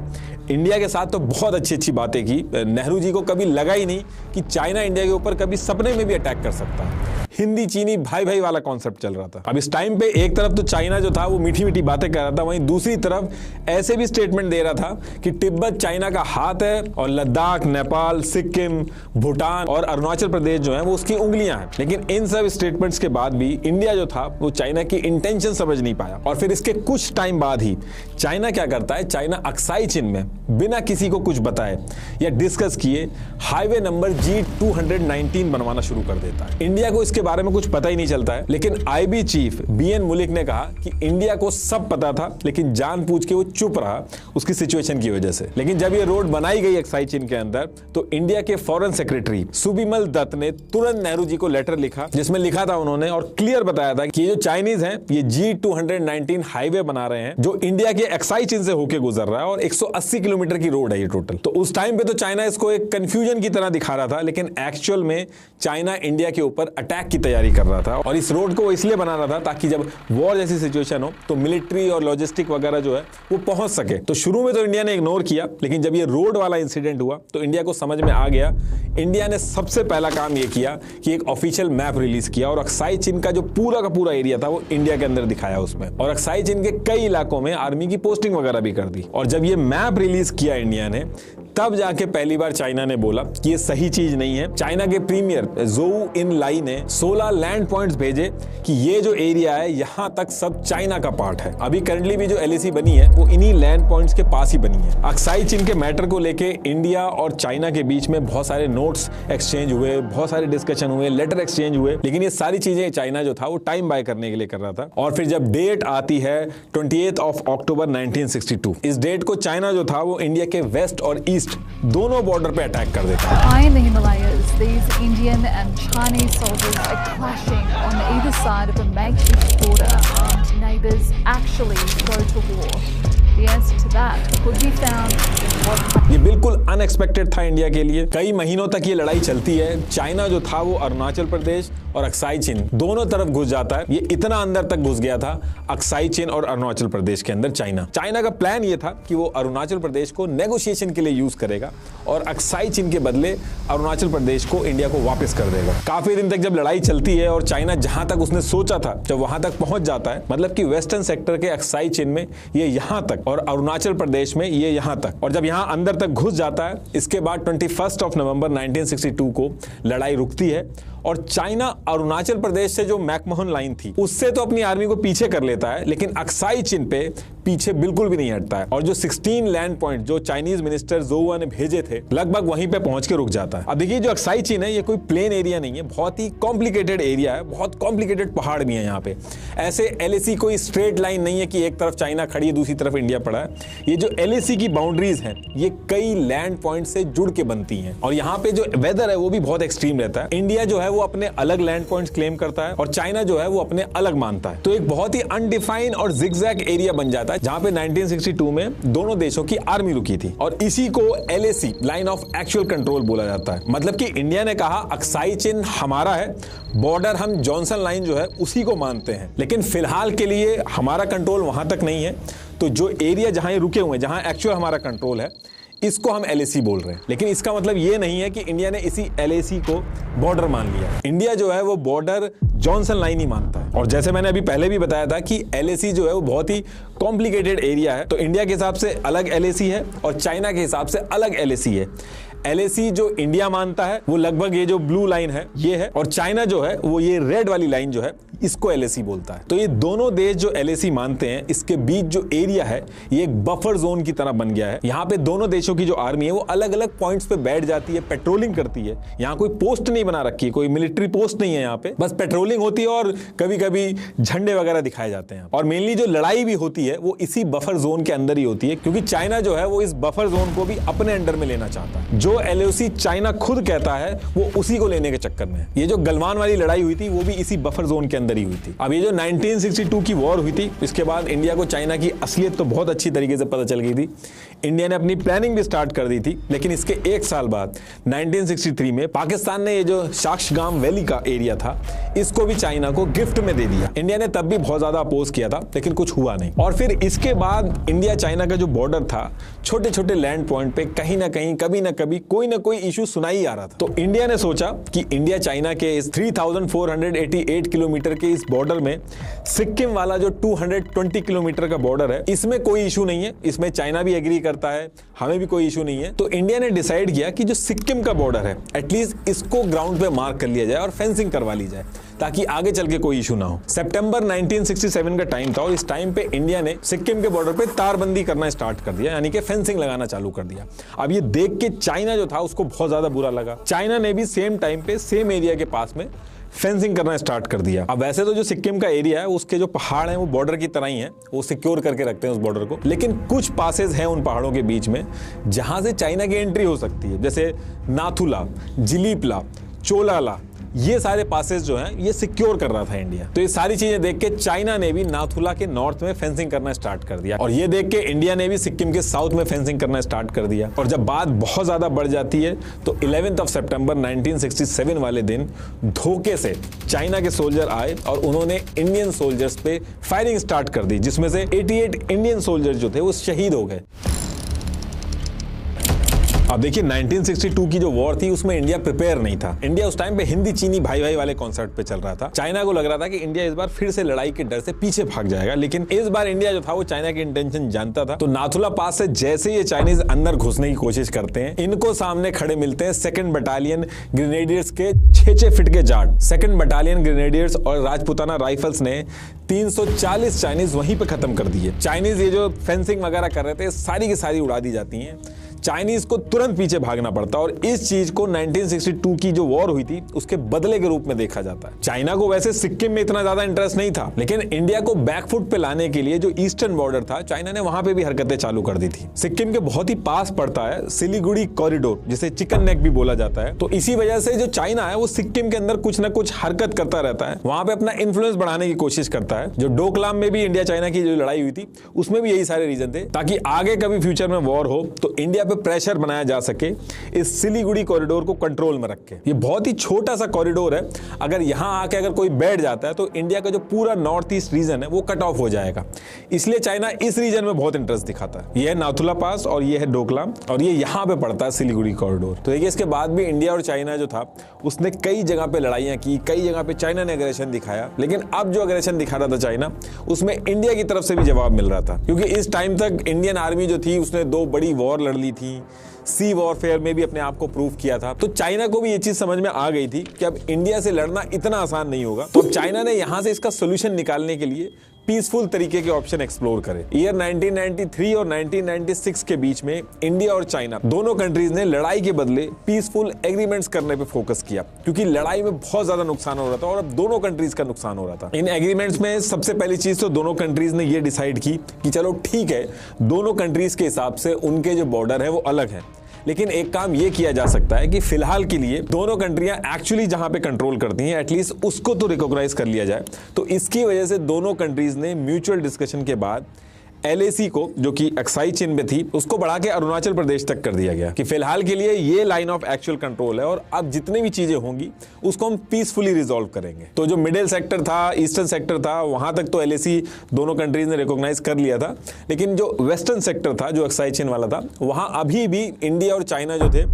इंडिया के साथ तो बहुत अच्छी बातें की। नेहरू जी को कभी लगा ही नहीं कि चाइना इंडिया के ऊपर कभी सपने में भी अटैक कर सकता है। हिंदी चीनी भाई भाई वाला कॉन्सेप्ट चल रहा था। अब इस टाइम पे एक तरफ तो चाइना जो था वो मीठी मीठी बातें कर रहा था, वहीं दूसरी तरफ ऐसे भी स्टेटमेंट दे रहा था कि तिब्बत चाइना का हाथ है और लद्दाख, नेपाल, सिक्किम, भूटान और अरुणाचल प्रदेश जो है वो उसकी उंगलियां हैं। लेकिन इन सब स्टेटमेंट्स के बाद भी इंडिया जो था वो चाइना की इंटेंशन समझ नहीं पाया। और फिर इसके कुछ टाइम बाद ही चाइना क्या करता है, चाइना अक्साई चीन में बिना किसी को कुछ बताए या डिस्कस किए हाईवे नंबर G219 बनवाना शुरू कर देता है। इंडिया को इसके बारे में कुछ पता ही नहीं चलता है, लेकिन आईबी चीफ बीएन मुलिक ने कहा कि इंडिया को सब पता था, लेकिन जानबूझ के वो चुप रहा उसकी सिचुएशन की वजह से। लेकिन जब ये रोड बनाई गई अक्साई चीन के अंदर, तो इंडिया के फॉरेन सेक्रेटरी सुबिमल दत्त ने तुरंत नेहरू जी को लेटर लिखा, जिसमें लिखा था उन्होंने और क्लियर बताया था कि ये जो चाइनीज हैं ये G219 हाईवे बना रहे हैं जो इंडिया के अक्साई चीन से होके गुजर रहा है और 180 किलोमीटर की रोड है ये टोटल। तो उस टाइम पे तो चाइना इसको एक कंफ्यूजन की तरह दिखा रहा था, लेकिन एक्चुअल में चाइना इंडिया के ऊपर अटैक की तैयारी कर रहा था। और इस रोड को इसलिए बना रहा था ताकि जब वॉर जैसी सिचुएशन हो तो मिलिट्री और लॉजिस्टिक वगैरह जो है वो पहुंच सके। तो शुरू में तो इंडिया ने इग्नोर किया, लेकिन जब ये रोड वाला इंसिडेंट हुआ तो इंडिया को समझ में आ गया। इंडिया ने सबसे पहला काम ये किया कि एक ऑफिशियल मैप रिलीज किया और अक्साई चीन का जो पूरा का पूरा एरिया था वो इंडिया के अंदर दिखाया उसमें, और अक्साई चीन के कई इलाकों में आर्मी की पोस्टिंग वगैरह भी कर दी। और जब ये मैप रिलीज किया इंडिया ने, तब जाके पहली बार चाइना ने बोला कि ये सही चीज नहीं है। चाइना के प्रीमियर जोउ इन लाई ने 16 लैंड पॉइंट्स भेजे कि ये जो एरिया है यहां तक सब चाइना का पार्ट है। अभी करंटली भी जो एलएसी बनी है वो इन्हीं लैंड पॉइंट्स के पास ही बनी है। अक्साई चीन के मैटर को लेके इंडिया और चाइना के बीच में बहुत सारे नोट्स एक्सचेंज हुए, बहुत सारे डिस्कशन हुए, लेटर एक्सचेंज हुए, लेकिन ये सारी चीजें चाइना जो था वो टाइम बाय करने के लिए कर रहा था। और फिर जब डेट आती है 28 अक्टूबर 1962, इस डेट को चाइना जो था वो इंडिया के वेस्ट और ईस्ट दोनों बॉर्डर पे अटैक कर देता है। High in the Himalayas, these Indian and Chinese soldiers are clashing on either side of a makeshift border, and neighbours actually go to war. The answer to that could be found in what happened. ये बिल्कुल अनएक्सपेक्टेड था इंडिया के लिए। कई महीनों तक ये लड़ाई चलती है। चाइना जो था वो अरुणाचल प्रदेश और अक्साई चीन दोनों तरफ घुस जाता है। ये इतना अंदर तक घुस गया था अक्साई चीन और अरुणाचल प्रदेश के अंदर। चाइना का प्लान ये था कि वो अरुणाचल प्रदेश को नेगोशिएशन के लिए यूज करेगा और अक्साई चीन के बदले अरुणाचल प्रदेश को इंडिया को वापस कर देगा। काफी दिन तक जब लड़ाई चलती है और चाइना जहां तक उसने सोचा था जब वहां तक पहुंच जाता है, मतलब कि वेस्टर्न सेक्टर के अक्साई चीन में ये यहां तक और अरुणाचल प्रदेश में ये यहां तक, और जब यहां अंदर तक घुस जाता है, इसके बाद 21 नवंबर 1962 को लड़ाई रुकती है और चाइना अरुणाचल प्रदेश से जो मैकमोहन लाइन थी उससे तो अपनी आर्मी को पीछे कर लेता है, लेकिन अक्साई चीन पे पीछे बिल्कुल भी नहीं हटता है। और जो 16 लैंड पॉइंट जो चाइनीज मिनिस्टर जोउआ ने भेजे थे लगभग वहीं पे पहुंच के रुक जाता है। अब देखिए जो अक्साई चीन है ये कोई प्लेन एरिया नहीं है, बहुत ही कॉम्प्लिकेटेड एरिया है, बहुत कॉम्प्लिकेटेड पहाड़ भी है यहाँ पे। ऐसे एलएसी कोई स्ट्रेट लाइन नहीं है कि एक तरफ चाइना खड़ी है दूसरी तरफ इंडिया पड़ा है। ये जो एलएसी की बाउंड्रीज हैं ये कई लैंड पॉइंट से जुड़ के बनती हैं और यहाँ पे जो वेदर है वो भी बहुत एक्सट्रीम रहता है। इंडिया जो है वो अपने अलग लैंड पॉइंट्स क्लेम करता है और चाइना जो है वो अपने अलग मानता है। तो एक बहुत ही अनडिफाइंड और जिगजैग एरिया बन जाता है जहां पे 1962 में दोनों देशों की आर्मी रुकी थी और इसी को LAC line of actual control बोला जाता है। मतलब कि इंडिया ने कहा अक्साई चीन हमारा है, बॉर्डर हम जॉनसन लाइन जो है उसी को मानते हैं, लेकिन फिलहाल के लिए हमारा कंट्रोल वहां तक नहीं है। तो जो एरिया जहां ये रुके हुए हैं, जहां एक्चुअल हमारा कंट्रोल है, इसको हम एलएसी बोल रहे हैं। लेकिन इसका मतलब ये नहीं है कि इंडिया ने इसी एलएसी को बॉर्डर मान लिया। इंडिया जो है वो बॉर्डर जॉनसन लाइन ही मानता है। और जैसे मैंने अभी पहले भी बताया था कि एलएसी जो है वो बहुत ही कॉम्प्लिकेटेड एरिया है। तो इंडिया के हिसाब से अलग एलएसी है और चाइना के हिसाब से अलग एलएसी है। एलएसी जो इंडिया मानता है वो लगभग ये जो ब्लू लाइन है ये है, और चाइना जो है वो ये रेड वाली लाइन जो है इसको एलएसी बोलता है। तो ये दोनों देश जो एलएसी मानते हैं इसके बीच जो एरिया है ये एक बफर जोन की तरह बन गया है। यहाँ पे दोनों देशों की जो आर्मी है वो अलग अलग पॉइंट्स पे बैठ जाती है, पेट्रोलिंग करती है। यहाँ कोई पोस्ट नहीं बना रखी है, कोई मिलिट्री पोस्ट नहीं है, यहाँ पे बस पेट्रोलिंग होती है और कभी कभी झंडे वगैरह दिखाए जाते हैं। और मेनली जो लड़ाई भी होती है वो इसी बफर जोन के अंदर ही होती है, क्योंकि चाइना जो है वो इस बफर जोन को भी अपने अंडर में लेना चाहता है। जो एलओसी चाइना खुद कहता है वो उसी को लेने के चक्कर में है। ये जो गलवान वाली लड़ाई हुई थी वो भी इसी बफर जोन के अंदर ही हुई थी। अब ये जो 1962 की वॉर हुई थी इसके बाद इंडिया को चाइना की असलियत तो बहुत अच्छी तरीके से पता चल गई थी। इंडिया ने अपनी प्लानिंग भी स्टार्ट कर दी थी, लेकिन इसके एक साल बाद 1963 में पाकिस्तान ने ये जो साक्ष्यगाम वैली का एरिया था इसको भी चाइना को गिफ्ट में दे दिया। इंडिया ने तब भी बहुत ज्यादा अपोज किया था, लेकिन कुछ हुआ नहीं। और फिर इसके बाद इंडिया चाइना का जो बॉर्डर था, छोटे छोटे लैंड पॉइंट पे कहीं ना कहीं कभी ना कभी कोई ना कोई इशू सुनाई आ रहा था। तो इंडिया ने सोचा कि इंडिया चाइना के इस 3488 किलोमीटर के इस बॉर्डर में सिक्किम वाला जो 220 किलोमीटर का बॉर्डर है, इसमें कोई इशू नहीं है, इसमें चाइना भी एग्री करता है, हमें भी कोई इशू नहीं है। तो इंडिया ने डिसाइड किया कि जो सिक्किम का बॉर्डर है एटलीस्ट इसको ग्राउंड पे मार्क कर लिया जाए और फेंसिंग करवा ली जाए, ताकि आगे चल के कोई इशू ना हो। सितंबर 1967 का टाइम था और इस टाइम पे इंडिया ने सिक्किम के बॉर्डर पे तारबंदी करना स्टार्ट कर दिया, यानी कि फेंसिंग लगाना चालू कर दिया। अब ये देख के चाइना जो था उसको बहुत ज्यादा बुरा लगा। चाइना ने भी सेम टाइम पे सेम एरिया के पास में फेंसिंग करना स्टार्ट कर दिया। अब वैसे तो जो सिक्किम का एरिया है उसके जो पहाड़ हैं वो बॉर्डर की तरह ही हैं, वो सिक्योर करके रखते हैं उस बॉर्डर को, लेकिन कुछ पासेस हैं उन पहाड़ों के बीच में जहां से चाइना की एंट्री हो सकती है, जैसे नाथुला, जिलीपला, चोलाला, ये सारे पासेस जो हैं ये सिक्योर कर रहा था इंडिया। तो ये सारी चीजें देख के चाइना ने भी नाथुला के नॉर्थ में फेंसिंग करना स्टार्ट कर दिया और ये देख के इंडिया ने भी सिक्किम के साउथ में फेंसिंग करना स्टार्ट कर दिया। और जब बात बहुत ज्यादा बढ़ जाती है तो 11 सितंबर 1967 वाले दिन धोखे से चाइना के सोल्जर आए और उन्होंने इंडियन सोल्जर्स पे फायरिंग स्टार्ट कर दी, जिसमें से 88 इंडियन सोल्जर्स जो थे वो शहीद हो गए। अब देखिए 1962 की जो वॉर थी उसमें इंडिया प्रिपेयर नहीं था। इंडिया उस टाइम पे हिंदी चीनी भाई भाई वाले कॉन्सेप्ट पे चल रहा था। चाइना को लग रहा था कि इंडिया इस बार फिर से लड़ाई के डर से पीछे भाग जाएगा, लेकिन इस बार इंडिया जो था वो चाइना की इंटेंशन जानता था। तो नाथुला पास से जैसे ये चाइनीज अंदर घुसने की कोशिश करते हैं, इनको सामने खड़े मिलते हैं 2nd बटालियन ग्रेनेडियर्स के 6-6 फीट के जाट। 2nd बटालियन ग्रेनेडियर्स और राजपूताना राइफल्स ने 340 चाइनीज वहीं पे खत्म कर दिए। चाइनीज ये जो फेंसिंग वगैरह कर रहे थे सारी की सारी उड़ा दी जाती हैं। चाइनीज को तुरंत पीछे भागना पड़ता और इस चीज को 1962 की जो वॉर हुई थी उसके बदले के रूप में देखा जाता है। चाइना को वैसे सिक्किम में इतना ज्यादा इंटरेस्ट नहीं था, लेकिन इंडिया को बैकफुट पे लाने के लिए जो ईस्टर्न बॉर्डर था चाइना ने वहां पे भी हरकतें चालू कर दी थी। सिक्किम के बहुत ही पास पड़ता है सिलीगुड़ी कॉरिडोर, जिसे चिकन नेक भी बोला जाता है। तो इसी वजह से जो चाइना है वो सिक्किम के अंदर कुछ ना कुछ हरकत करता रहता है, वहां पे अपना इन्फ्लुएंस बढ़ाने की कोशिश करता है। जो डोकलाम में भी इंडिया चाइना की जो लड़ाई हुई थी उसमें भी यही सारे रीजन थे, ताकि आगे कभी फ्यूचर में वॉर हो तो इंडिया पे प्रेशर बनाया जा सके इस सिलीगुड़ी कॉरिडोर को कंट्रोल में रख के। ये बहुत ही छोटा सा कॉरिडोर है, अगर यहां आके अगर कोई बैठ जाता है तो इंडिया का जो पूरा नॉर्थ ईस्ट रीजन है वो कट ऑफ हो जाएगा। इसलिए चाइना इस रीजन में बहुत इंटरेस्ट दिखाता है। ये है नाथुला पास और ये है डोकलाम और ये यहां पे पड़ता है सिलीगुड़ी कॉरिडोर। तो देखिए इसके बाद भी इंडिया और चाइना जो था उसने कई जगह पे लड़ाइयां की, कई जगह पे चाइना ने अग्रेशन दिखाया, लेकिन अब जो अग्रेशन दिखा रहा था चाइना उसमें इंडिया की तरफ से भी जवाब मिल रहा था, क्योंकि इस टाइम तक इंडियन आर्मी जो थी उसने 2 बड़ी वॉर लड़ ली थी, सी वॉरफेयर में भी अपने आप को प्रूव किया था। तो चाइना को भी ये चीज समझ में आ गई थी कि अब इंडिया से लड़ना इतना आसान नहीं होगा। तो चाइना ने यहां से इसका सोल्यूशन निकालने के लिए पीसफुल तरीके के ऑप्शन एक्सप्लोर करे। ईयर 1993 और 1996 के बीच में इंडिया और चाइना दोनों कंट्रीज ने लड़ाई के बदले पीसफुल एग्रीमेंट्स करने पे फोकस किया, क्योंकि लड़ाई में बहुत ज्यादा नुकसान हो रहा था और अब दोनों कंट्रीज का नुकसान हो रहा था। इन एग्रीमेंट्स में सबसे पहली चीज तो दोनों कंट्रीज ने ये डिसाइड की कि चलो ठीक है, दोनों कंट्रीज के हिसाब से उनके जो बॉर्डर है वो अलग है, लेकिन एक काम यह किया जा सकता है कि फिलहाल के लिए दोनों कंट्रियां एक्चुअली जहां पे कंट्रोल करती हैं एटलीस्ट उसको तो रिकॉग्नाइज कर लिया जाए। तो इसकी वजह से दोनों कंट्रीज ने म्यूचुअल डिस्कशन के बाद LAC को, जो कि अक्साई चीन में थी, उसको बढ़ा के अरुणाचल प्रदेश तक कर दिया गया कि फिलहाल के लिए ये लाइन ऑफ एक्चुअल कंट्रोल है और अब जितनी भी चीजें होंगी उसको हम पीसफुली रिजॉल्व करेंगे। तो जो मिडिल सेक्टर था, ईस्टर्न सेक्टर था, वहां तक तो LAC दोनों कंट्रीज ने रिकॉग्नाइज कर लिया था, लेकिन जो वेस्टर्न सेक्टर था, जो अक्साई चीन वाला था, वहां अभी भी इंडिया और चाइना जो थे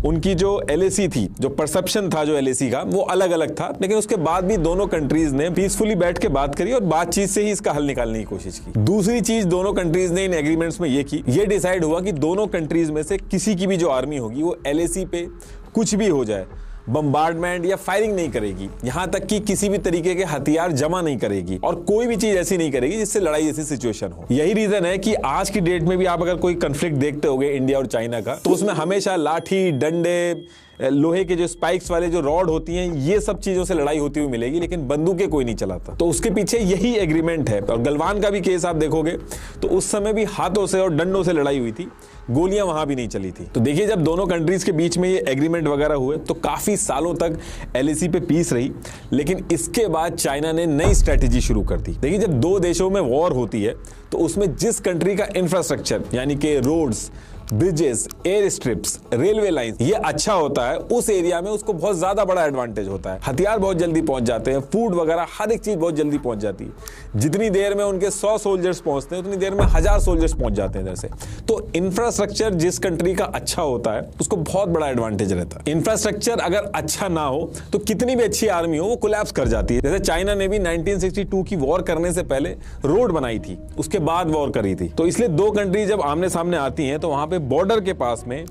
उनकी जो LAC थी, जो परसेप्शन था जो LAC का, वो अलग अलग था। लेकिन उसके बाद भी दोनों कंट्रीज ने पीसफुली बैठ के बात करी और बातचीत से ही इसका हल निकालने की कोशिश की। दूसरी चीज दोनों कंट्रीज ने इन एग्रीमेंट्स में ये की, ये डिसाइड हुआ कि दोनों कंट्रीज में से किसी की भी जो आर्मी होगी वो LAC पे कुछ भी हो जाए, बम्बार्डमेंट या फायरिंग नहीं करेगी, यहां तक कि किसी भी तरीके के हथियार जमा नहीं करेगी और कोई भी चीज ऐसी नहीं करेगी जिससे लड़ाई जैसी सिचुएशन हो। यही रीजन है कि आज की डेट में भी आप अगर कोई कंफ्लिक्ट देखते होगे इंडिया और चाइना का, तो उसमें हमेशा लाठी, डंडे, लोहे के जो स्पाइक्स वाले जो रॉड होती हैं, ये सब चीजों से लड़ाई होती हुई मिलेगी, लेकिन बंदूकें कोई नहीं चलाता। तो उसके पीछे यही एग्रीमेंट है। और गलवान का भी केस आप देखोगे तो उस समय भी हाथों से और डंडों से लड़ाई हुई थी, गोलियां वहां भी नहीं चली थी। तो देखिए, जब दोनों कंट्रीज के बीच में ये एग्रीमेंट वगैरह हुए तो काफी सालों तक LAC पे पीस रही, लेकिन इसके बाद चाइना ने नई स्ट्रेटेजी शुरू कर दी। देखिए, जब दो देशों में वॉर होती है तो उसमें जिस कंट्री का इंफ्रास्ट्रक्चर यानी कि roads, bridges, air strips, railway line ये अच्छा होता है, उस एरिया में उसको बहुत ज्यादा बड़ा एडवांटेज होता है। हथियार बहुत जल्दी पहुंच जाते हैं, फूड वगैरह हर एक चीज बहुत जल्दी पहुंच जाती है। जितनी देर में उनके 100 सोल्जर्स पहुंचते हैं उतनी देर में 1000 सोल्जर्स पहुंच जाते हैं इधर से। तो इंफ्रास्ट्रक्चर जिस कंट्री का अच्छा होता है उसको बहुत बड़ा एडवांटेज रहता है। इंफ्रास्ट्रक्चर अगर अच्छा ना हो तो कितनी भी अच्छी आर्मी हो वो कोलैप्स कर जाती है। जैसे चाइना ने भी 1962 की वॉर करने से पहले रोड बनाई थी, उसके बाद वॉर करी थी। तो इसलिए दो कंट्री जब आमने सामने आती हैं तो वहां पे बॉर्डर के पास में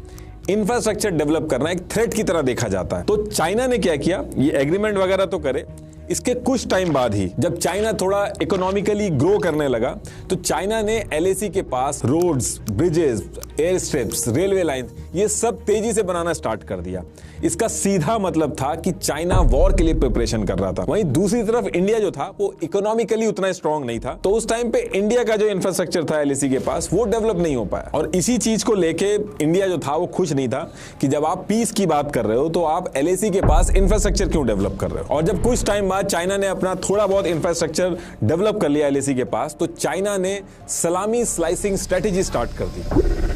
इंफ्रास्ट्रक्चर डेवलप करना एक थ्रेट की तरह देखा जाता है। तो चाइना ने क्या किया, ये एग्रीमेंट वगैरह तो करे, इसके कुछ टाइम बाद ही जब चाइना थोड़ा इकोनॉमिकली ग्रो करने लगा तो चाइना ने LAC के पास roads, bridges, air strips, railway line ये सब तेजी से बनाना स्टार्ट कर दिया। इसका सीधा मतलब था कि चाइना वॉर के लिए प्रिपरेशन कर रहा था। वहीं दूसरी तरफ इंडिया जो था वो इकोनॉमिकली उतना स्ट्रांग नहीं था, तो उस टाइम पे इंडिया का जो इंफ्रास्ट्रक्चर था LAC के पास वो डेवलप नहीं हो पाया। और इसी चीज को लेके इंडिया जो था वो खुश नहीं था कि जब आप पीस की बात कर रहे हो तो आप LAC के पास इंफ्रास्ट्रक्चर क्यों डेवलप कर रहे हो। और जब कुछ टाइम बाद चाइना ने अपना थोड़ा बहुत इंफ्रास्ट्रक्चर डेवलप कर लिया LAC के पास, तो चाइना ने सलामी स्लाइसिंग स्ट्रेटेजी स्टार्ट कर दी।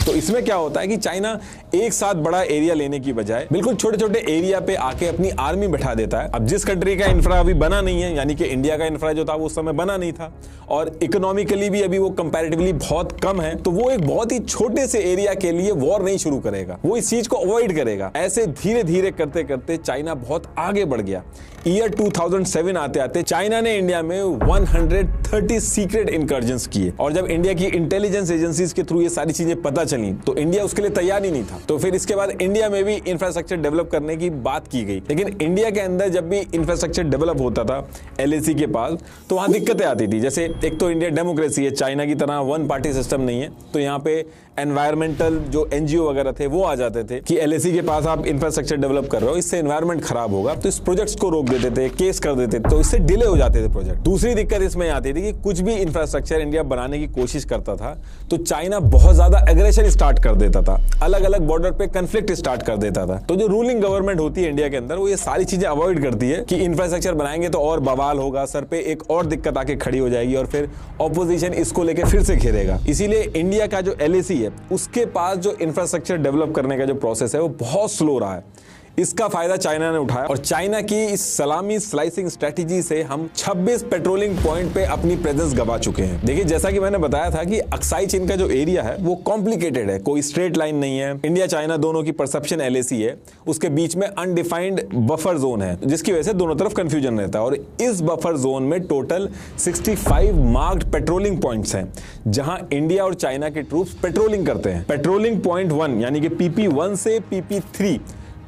तो इसमें क्या होता है कि चाइना एक साथ बड़ा एरिया लेने की बजाय बिल्कुल छोटे छोटे एरिया पे आके अपनी आर्मी बैठा देता है। अब जिस कंट्री का इंफ्रा अभी बना नहीं है, यानी कि इंडिया का इंफ्रा जो था वो उस समय बना नहीं था और इकोनॉमिकली भी अभी वो कंपैरेटिवली बहुत कम है, तो वो एक बहुत ही छोटे से एरिया के लिए वॉर नहीं शुरू करेगा, वो इस चीज को अवॉइड करेगा। ऐसे धीरे धीरे करते करते चाइना बहुत आगे बढ़ गया। ईयर 2007 आते आते चाइना ने इंडिया में 130 सीक्रेट इनकर्जन्स किए, और जब इंडिया की इंटेलिजेंस एजेंसीज के थ्रू ये सारी चीजें पता चली तो इंडिया उसके लिए तैयार ही नहीं था। तो फिर इसके बाद इंडिया में भी इंफ्रास्ट्रक्चर डेवलप करने की बात की गई, लेकिन इंडिया के अंदर जब भी इंफ्रास्ट्रक्चर डेवलप होता था LAC के पास तो वहां दिक्कतें आती थी। जैसे एक तो इंडिया डेमोक्रेसी है, चाइना की तरह वन पार्टी सिस्टम नहीं है, तो यहाँ पे एनवायरमेंटल जो NGO वगैरह थे वो आ जाते थे कि LAC के पास आप इंफ्रास्ट्रक्चर डेवलप कर रहे हो, इससे एनवायरमेंट खराब होगा, तो इस प्रोजेक्ट्स को रोक देते थे, केस कर देते थे, तो इससे डिले हो जाते थे प्रोजेक्ट। दूसरी दिक्कत इसमें आती थी कि कुछ भी इंफ्रास्ट्रक्चर इंडिया बनाने की कोशिश करता था तो चाइना बहुत ज्यादा एग्रेशन स्टार्ट कर देता था, अलग अलग बॉर्डर पे कंफ्लिक्ट स्टार्ट कर देता था। तो जो रूलिंग गवर्नमेंट होती है इंडिया के अंदर वो ये सारी चीजें अवॉइड करती है कि इंफ्रास्ट्रक्चर बनाएंगे तो और बवाल होगा, सर पे एक और दिक्कत आके खड़ी हो जाएगी और फिर ऑपोजिशन इसको लेके फिर से घेरेगा। इसीलिए इंडिया का जो LAC है उसके पास जो इंफ्रास्ट्रक्चर डेवलप करने का जो प्रोसेस है वो बहुत स्लो रहा है। इसका फायदा चाइना ने उठाया और चाइना की इस सलामी स्लाइसिंग स्ट्रेटेजी से हम 26 पेट्रोलिंग पॉइंट पे अपनी प्रेजेंस गवा चुके हैं। देखिए, जैसा कि मैंने बताया था कि अक्साई चीन का जो एरिया है वो कॉम्प्लिकेटेड है, कोई स्ट्रेट लाइन नहीं है। इंडिया चाइना दोनों की परसेप्शन LAC है, उसके बीच में अनडिफाइंड बफर जोन है जिसकी वजह से दोनों तरफ कंफ्यूजन रहता है। और इस बफर जोन में टोटल 65 मार्क्ड पेट्रोलिंग पॉइंट्स हैं जहां इंडिया और चाइना के ट्रूप्स पेट्रोलिंग करते हैं। पेट्रोलिंग पॉइंट 1 यानी कि PP1 से PP3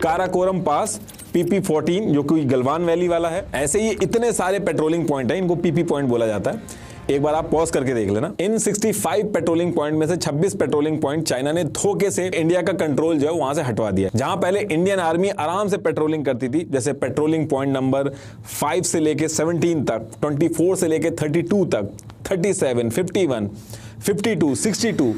काराकोरम पास, PP14 जो कि गलवान वैली वाला है, ऐसे ही इतने सारे पेट्रोलिंग पॉइंट हैं, इनको PP पॉइंट बोला जाता है। एक बार आप पॉज करके देख लेना। इन 65 पेट्रोलिंग पॉइंट में से 26 पेट्रोलिंग पॉइंट चाइना ने धोखे से इंडिया का कंट्रोल जो है वहां से हटवा दिया। जहां पहले इंडियन आर्मी आराम से पेट्रोलिंग करती थी, जैसे पेट्रोलिंग पॉइंट नंबर 5 से लेके 17 तक, 24 से लेके 32 तक, 37, 51, 52, 62,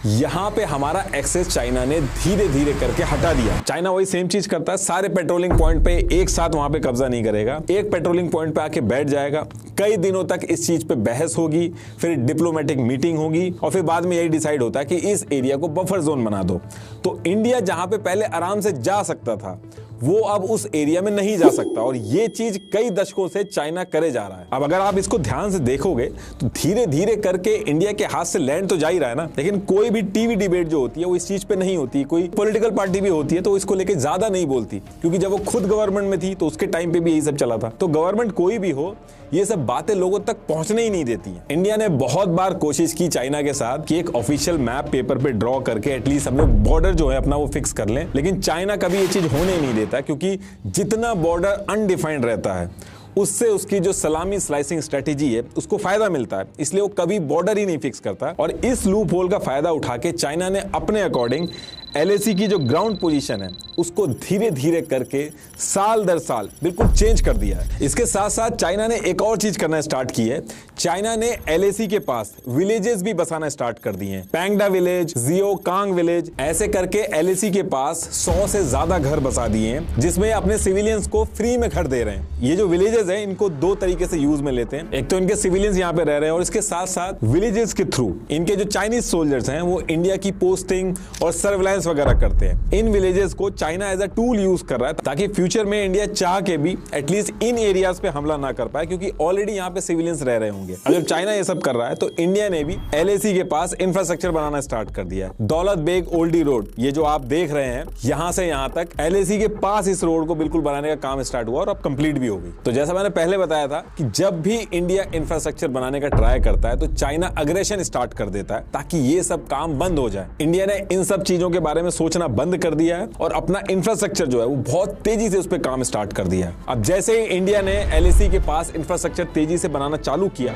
यहां पे हमारा एक्सेस चाइना ने धीरे धीरे करके हटा दिया। चाइना वही सेम चीज करता है, सारे पेट्रोलिंग पॉइंट पे एक साथ वहां पे कब्जा नहीं करेगा, एक पेट्रोलिंग पॉइंट पे आके बैठ जाएगा, कई दिनों तक इस चीज पे बहस होगी, फिर डिप्लोमेटिक मीटिंग होगी और फिर बाद में यही डिसाइड होता है कि इस एरिया को बफर जोन बना दो। तो इंडिया जहां पे पहले आराम से जा सकता था वो अब उस एरिया में नहीं जा सकता, और ये चीज कई दशकों से चाइना करे जा रहा है। अब अगर आप इसको ध्यान से देखोगे तो धीरे धीरे करके इंडिया के हाथ से लैंड तो जा ही रहा है ना, लेकिन कोई भी टीवी डिबेट जो होती है वो इस चीज पे नहीं होती। कोई पॉलिटिकल पार्टी भी होती है तो इसको लेके ज्यादा नहीं बोलती, क्योंकि जब वो खुद गवर्नमेंट में थी तो उसके टाइम पे भी यही सब चला था। तो गवर्नमेंट कोई भी हो, ये सब बातें लोगों तक पहुंचने ही नहीं देती है। इंडिया ने बहुत बार कोशिश की चाइना के साथ कि एक ऑफिशियल मैप पेपर पे ड्रॉ करके एटलीस्ट हम लोग बॉर्डर जो है अपना वो फिक्स कर लें, लेकिन चाइना कभी ये चीज होने नहीं देता, क्योंकि जितना बॉर्डर अनडिफाइंड रहता है उससे उसकी जो सलामी स्लाइसिंग स्ट्रेटेजी है उसको फायदा मिलता है, इसलिए वो कभी बॉर्डर ही नहीं फिक्स करता। और इस लूप होल का फायदा उठा के चाइना ने अपने अकॉर्डिंग LAC की जो ग्राउंड पोजीशन है उसको धीरे धीरे करके साल दर साल बिल्कुल चेंज कर दिया है। इसके साथ साथ चाइना ने एक और चीज करना स्टार्ट की है। चाइना ने LAC के पास विलेजेस भी बसाना स्टार्ट कर दिए हैं। पैंगडा विलेज, जियो कांग विलेज, ऐसे करके LAC के पास 100 से ज्यादा घर बसा दिए हैं, जिसमें अपने सिविलियंस को फ्री में घर दे रहे हैं। ये जो विलेजेस हैं इनको दो तरीके से यूज में लेते हैं। एक तो इनके सिविलियंस यहाँ पे रह रहे हैं और इसके साथ साथ विलेजेस के थ्रू इनके जो चाइनीज सोल्जर्स हैं वो इंडिया की पोस्टिंग और सर्विलांस वगैरह करते हैं। इन विलेजेस को China as a tool use कर रहा है ताकि फ्यूचर में इंडिया चाह के भी एटलीस्ट इन एरियाज पे हमला ना कर पाए, क्योंकि ऑलरेडी यहाँ पे सिविलियंस रह रहे होंगे। अगर चाइना ये सब कर रहा है तो इंडिया ने भी LAC के पास इंफ्रास्ट्रक्चर बनाना स्टार्ट कर दिया है। दौलत बेग ओल्डी रोड, ये जो आप देख रहे हैं यहां से यहां तक LAC के पास इस रोड को बिल्कुल बनाने का काम स्टार्ट हुआ और अब कंप्लीट भी हो गई। तो जैसा मैंने पहले बताया था कि जब भी इंडिया इंफ्रास्ट्रक्चर बनाने का ट्राई करता है तो चाइना अग्रेशन स्टार्ट कर देता है ताकि ये सब काम बंद हो जाए। इंडिया ने इन सब चीजों के बारे में सोचना बंद कर दिया है और अपना इंफ्रास्ट्रक्चर जो है वो बहुत तेजी से उस पर काम स्टार्ट कर दिया है। अब जैसे ही इंडिया ने LAC के पास इंफ्रास्ट्रक्चर तेजी से बनाना चालू किया,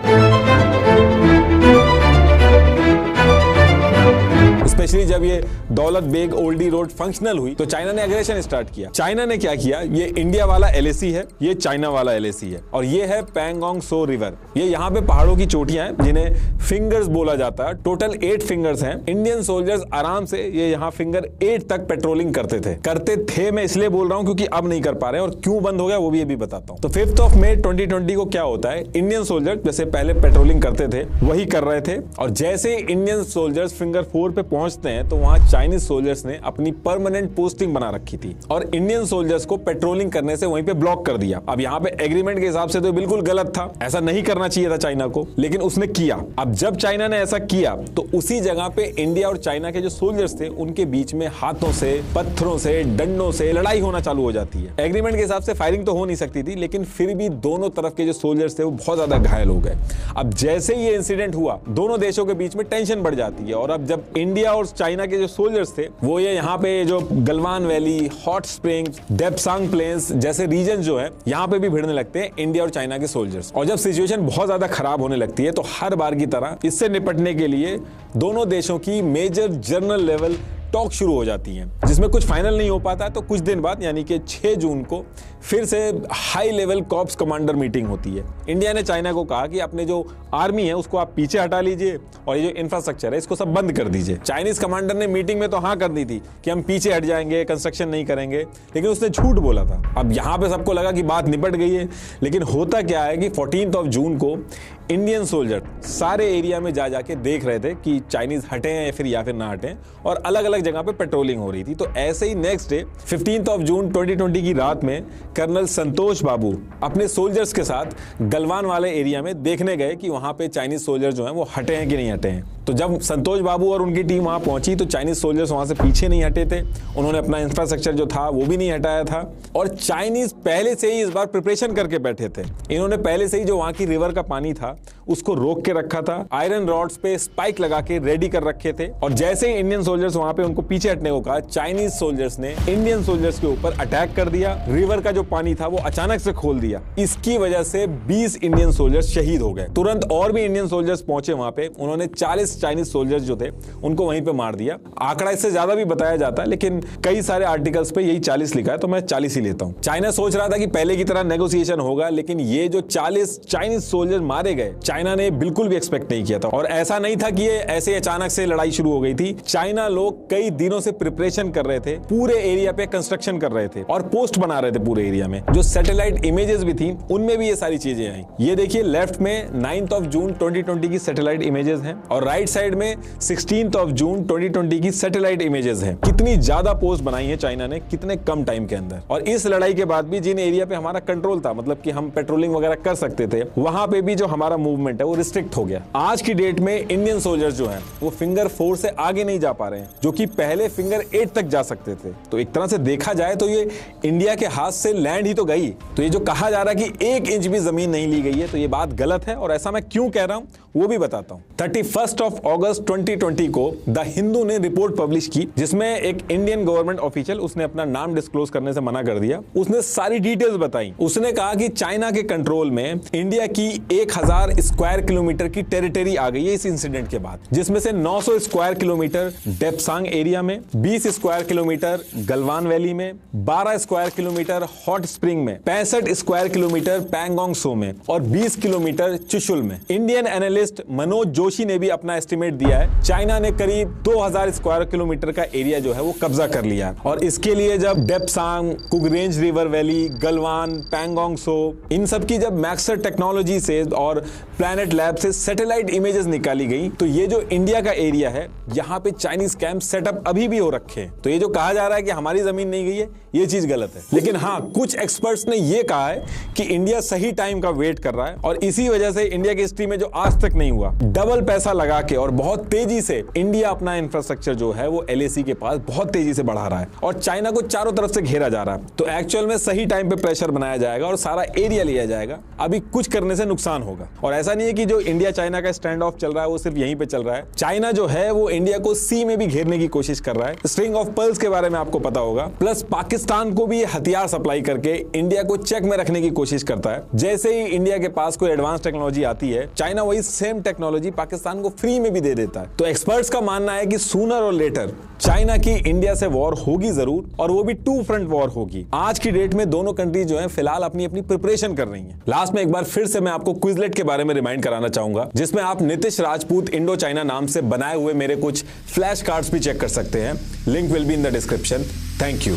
स्पेशली जब ये दौलत बेग ओल्डी रोड फंक्शनल हुई तो चाइना ने अग्रेशन स्टार्ट किया। चाइना ने क्या किया, ये इंडिया वाला LAC है, ये चाइना वाला LAC है और ये है पैंगोंग सो रिवर। ये यहाँ पे पहाड़ों की चोटियां हैं जिन्हें फिंगर्स बोला जाता है। टोटल 8 फिंगर्स हैं। इंडियन सोल्जर्स आराम से ये यहाँ फिंगर 8 तक पेट्रोलिंग करते थे। मैं इसलिए बोल रहा हूँ क्योंकि अब नहीं कर पा रहे हैं और क्यों बंद हो गया वो भी अभी बताता हूँ। तो 5 मई 2020 को क्या होता है, इंडियन सोल्जर जैसे पहले पेट्रोलिंग करते थे वही कर रहे थे और जैसे इंडियन सोल्जर्स फिंगर 4 पे पहुंचते हैं तो वहां चाइनीज सोल्जर्स ने अपनी परमानेंट पोस्टिंग बना रखी थी और इंडियन सोल्जर्स को पेट्रोलिंग करने से वहीं पे ब्लॉक कर दिया। अब यहाँ पे एग्रीमेंट के हिसाब से तो बिल्कुल गलत था, ऐसा नहीं करना चाहिए था चाइना को, लेकिन उसने किया। अब जब चाइना ने ऐसा किया तो उसी जगह पे इंडिया और चाइना के जो सोल्जर्स थे उनके बीच में हाथों से, पत्थरों से, डंडों से लड़ाई होना चालू हो जाती है। एग्रीमेंट के हिसाब से फायरिंग तो हो नहीं सकती थी, लेकिन फिर भी दोनों तरफ के जो सोल्जर्स थे वो बहुत ज्यादा घायल हो गए। अब जैसे ये इंसिडेंट हुआ दोनों देशों के बीच में टेंशन बढ़ जाती है और अब जब इंडिया और चाइना के जो सोल्जर्स थे वो ये यहाँ पे जो Galwan valley, hot springs, Depsang plains जैसे रीजन जो है यहाँ पे भी भिड़ने लगते हैं इंडिया और चाइना के सोल्जर्स। और जब सिचुएशन बहुत ज्यादा खराब होने लगती है तो हर बार की तरह इससे निपटने के लिए दोनों देशों की मेजर जनरल लेवल टॉक शुरू हो जाती हैं, जिसमें कुछ फाइनल नहीं हो पाता है। तो कुछ दिन बाद यानी कि 6 जून को फिर से high level corps commander meeting होती है। इंडिया ने चाइना को कहा कि अपने जो आर्मी है उसको आप पीछे हटा लीजिए और ये जो इंफ्रास्ट्रक्चर है इसको सब बंद कर दीजिए। चाइनीज कमांडर ने मीटिंग में तो हाँ कर दी थी कि हम पीछे हट जाएंगे, कंस्ट्रक्शन नहीं करेंगे, लेकिन उसने झूठ बोला था। अब यहाँ पे सबको लगा कि बात निपट गई है, लेकिन होता क्या है कि 14 जून को इंडियन सोल्जर सारे एरिया में जा जाके देख रहे थे कि चाइनीज हटे हैं या फिर ना हटे, और अलग अलग जगह पे पेट्रोलिंग हो रही थी। तो ऐसे ही नेक्स्ट डे 15 जून 2020 की रात में कर्नल संतोष बाबू अपने सोल्जर्स के साथ गलवान वाले एरिया में देखने गए कि वहां पे चाइनीज सोल्जर जो हैं वो हटे हैं कि नहीं हटे हैं। तो जब संतोष बाबू और उनकी टीम वहां पहुंची तो चाइनीज सोल्जर्स वहां से पीछे नहीं हटे थे, उन्होंने अपना इंफ्रास्ट्रक्चर जो था वो भी नहीं हटाया था और चाइनीज पहले से ही इस बार प्रिपरेशन करके बैठे थे। इन्होंने पहले से ही जो वहां की रिवर का पानी था उसको रोक के रखा था, आयरन रॉड्स पे स्पाइक लगा के रेडी कर रखे थे और जैसे ही इंडियन सोल्जर्स वहां पे उनको पीछे हटने को कहा, चाइनीज सोल्जर्स ने इंडियन सोल्जर्स के ऊपर अटैक कर दिया। रिवर का जो पानी था वो अचानक से खोल दिया। इसकी वजह से 20 इंडियन सोल्जर्स शहीद हो गए। तुरंत और भी इंडियन सोल्जर्स पहुंचे वहां पे, उन्होंने 40 चाइनीज सोल्जर्स जो थे उनको वहीं पे मार दिया। आंकड़ा इससे ज्यादा भी बताया जाता है, लेकिन कई सारे आर्टिकल्स पे यही 40 लिखा है तो मैं 40 ही लेता हूं। चाइना सोच रहा था कि पहले की तरह नेगोशिएशन होगा, लेकिन ये जो 40 चाइनीज सोल्जर्स मारे गए चाइना ने बिल्कुल भी एक्सपेक्ट नहीं किया था। और ऐसा नहीं था कि ये ऐसे अचानक से लड़ाई शुरू हो गई थी। चाइना लोग कई दिनों से प्रिपरेशन कर रहे थे, पूरे एरिया पे कंस्ट्रक्शन कर रहे थे और पोस्ट बना रहे थे पूरे एरिया में। जो सैटेलाइट इमेजेस भी थी उनमें भी ये सारी चीजें आई। ये देखिए लेफ्ट में 9 जून 2020 की सैटेलाइट इमेजेस हैं और राइट साइड में 16 जून 2020 की सैटेलाइट इमेजेस हैं। कितनी ज्यादा पोस्ट बनाई है चाइना ने कितने कम टाइम के अंदर। और इस लड़ाई के बाद भी जिन एरिया पे हमारा कंट्रोल था, मतलब कि हम पेट्रोलिंग वगैरह कर सकते थे, वहां पे भी जो हमारा मूवमेंट है वो रिस्ट्रिक्ट हो गया। आज की डेट में इंडियन सोल्जर्स जो हैं वो फिंगर 4 से आगे नहीं जा पा रहे हैं, जो कि पहले फिंगर 8 तक जा सकते थे। तो एक तरह से देखा जाए तो ये इंडिया के हाथ से लैंड ही तो गई। तो ये जो कहा जा रहा है कि 1 इंच भी जमीन नहीं ली गई है, तो ये बात गलत है। और ऐसा मैं क्यों कह रहा हूं वो भी बताता हूं। 31 अगस्त 2020 को द हिंदू ने रिपोर्ट पब्लिश की, जिसमें एक इंडियन गवर्नमेंट ऑफिशियल, उसने अपना नाम डिस्क्लोज करने से मना कर दिया। उसने सारी डिटेल्स बताई। उसने कहा कि चाइना के कंट्रोल में इंडिया की 1000 स्क्वायर किलोमीटर की टेरिटरी आ गई है इस इंसिडेंट के बाद, जिसमें से 900 स्क्वायर किलोमीटर डेप्सांग एरिया में, 20 स्क्वायर किलोमीटर गलवान वैली में, 12 स्क्वायर किलोमीटर हॉट स्प्रिंग में, 65 स्क्वायर किलोमीटर पैंगोंग सो में और 20 किलोमीटर चुशुल में। इंडियन एनालिस्ट मनोज जोशी ने भी अपना एस्टिमेट दिया है, चाइना ने करीब 2000 स्क्वायर किलोमीटर का एरिया जो है वो कब्जा कर लिया है। और इसके लिए जब डेप्सांग, कुगरेंज रिवर वैली, गलवान, पैंगोंग सो, इन सब की जब मैक्सर टेक्नोलॉजी से और प्लैनेट लैब से सैटेलाइट इमेजेस निकाली गई, तो ये जो इंडिया का एरिया है, यहाँ पे चाइनीज कैंप सेटअप अभी भी हो रखे हैं। तो ये जो कहा जा रहा है कि हमारी जमीन नहीं गई है, ये चीज गलत है। लेकिन हाँ, कुछ एक्सपर्ट्स ने ये कहा है कि इंडिया सही टाइम का वेट कर रहा है और इसी वजह से इंडिया की हिस्ट्री में जो आज तक नहीं हुआ, डबल पैसा लगा के और बहुत तेजी से इंडिया अपना इंफ्रास्ट्रक्चर जो है वो LAC के पास बहुत तेजी से बढ़ा रहा है और चाइना को चारों तरफ से घेरा जा रहा है। तो एक्चुअल में सही टाइम पे प्रेशर बनाया जाएगा और सारा एरिया लिया जाएगा। अभी कुछ करने से नुकसान होगा। और ऐसा नहीं है कि जो इंडिया चाइना का स्टैंड ऑफ चल रहा है वो सिर्फ यहीं पे चल रहा है। चाइना जो है वो इंडिया को सी में भी घेरने की कोशिश कर रहा है। स्ट्रिंग ऑफ पर्ल्स के बारे में आपको पता होगा। प्लस पाकिस्तान को भी हथियार सप्लाई करके इंडिया को चेक में रखने की कोशिश करता है। जैसे ही इंडिया के पास कोई एडवांस टेक्नोलॉजी आती है, चाइना वही सेम टेक्नोलॉजी पाकिस्तान को फ्री में भी दे देता है। तो एक्सपर्ट्स का मानना है कि सूनर और लेटर चाइना की इंडिया से वॉर होगी जरूर, और वो भी 2 फ्रंट वॉर होगी। आज की डेट में दोनों कंट्री जो है फिलहाल अपनी अपनी प्रिपरेशन कर रही हैं। लास्ट में एक बार फिर से मैं आपको क्विजलेट के बारे में रिमाइंड कराना चाहूंगा, जिसमें आप नीतीश राजपूत इंडो चाइना नाम से बनाए हुए मेरे कुछ फ्लैश कार्ड्स भी चेक कर सकते हैं। Link will be in the description. Thank you.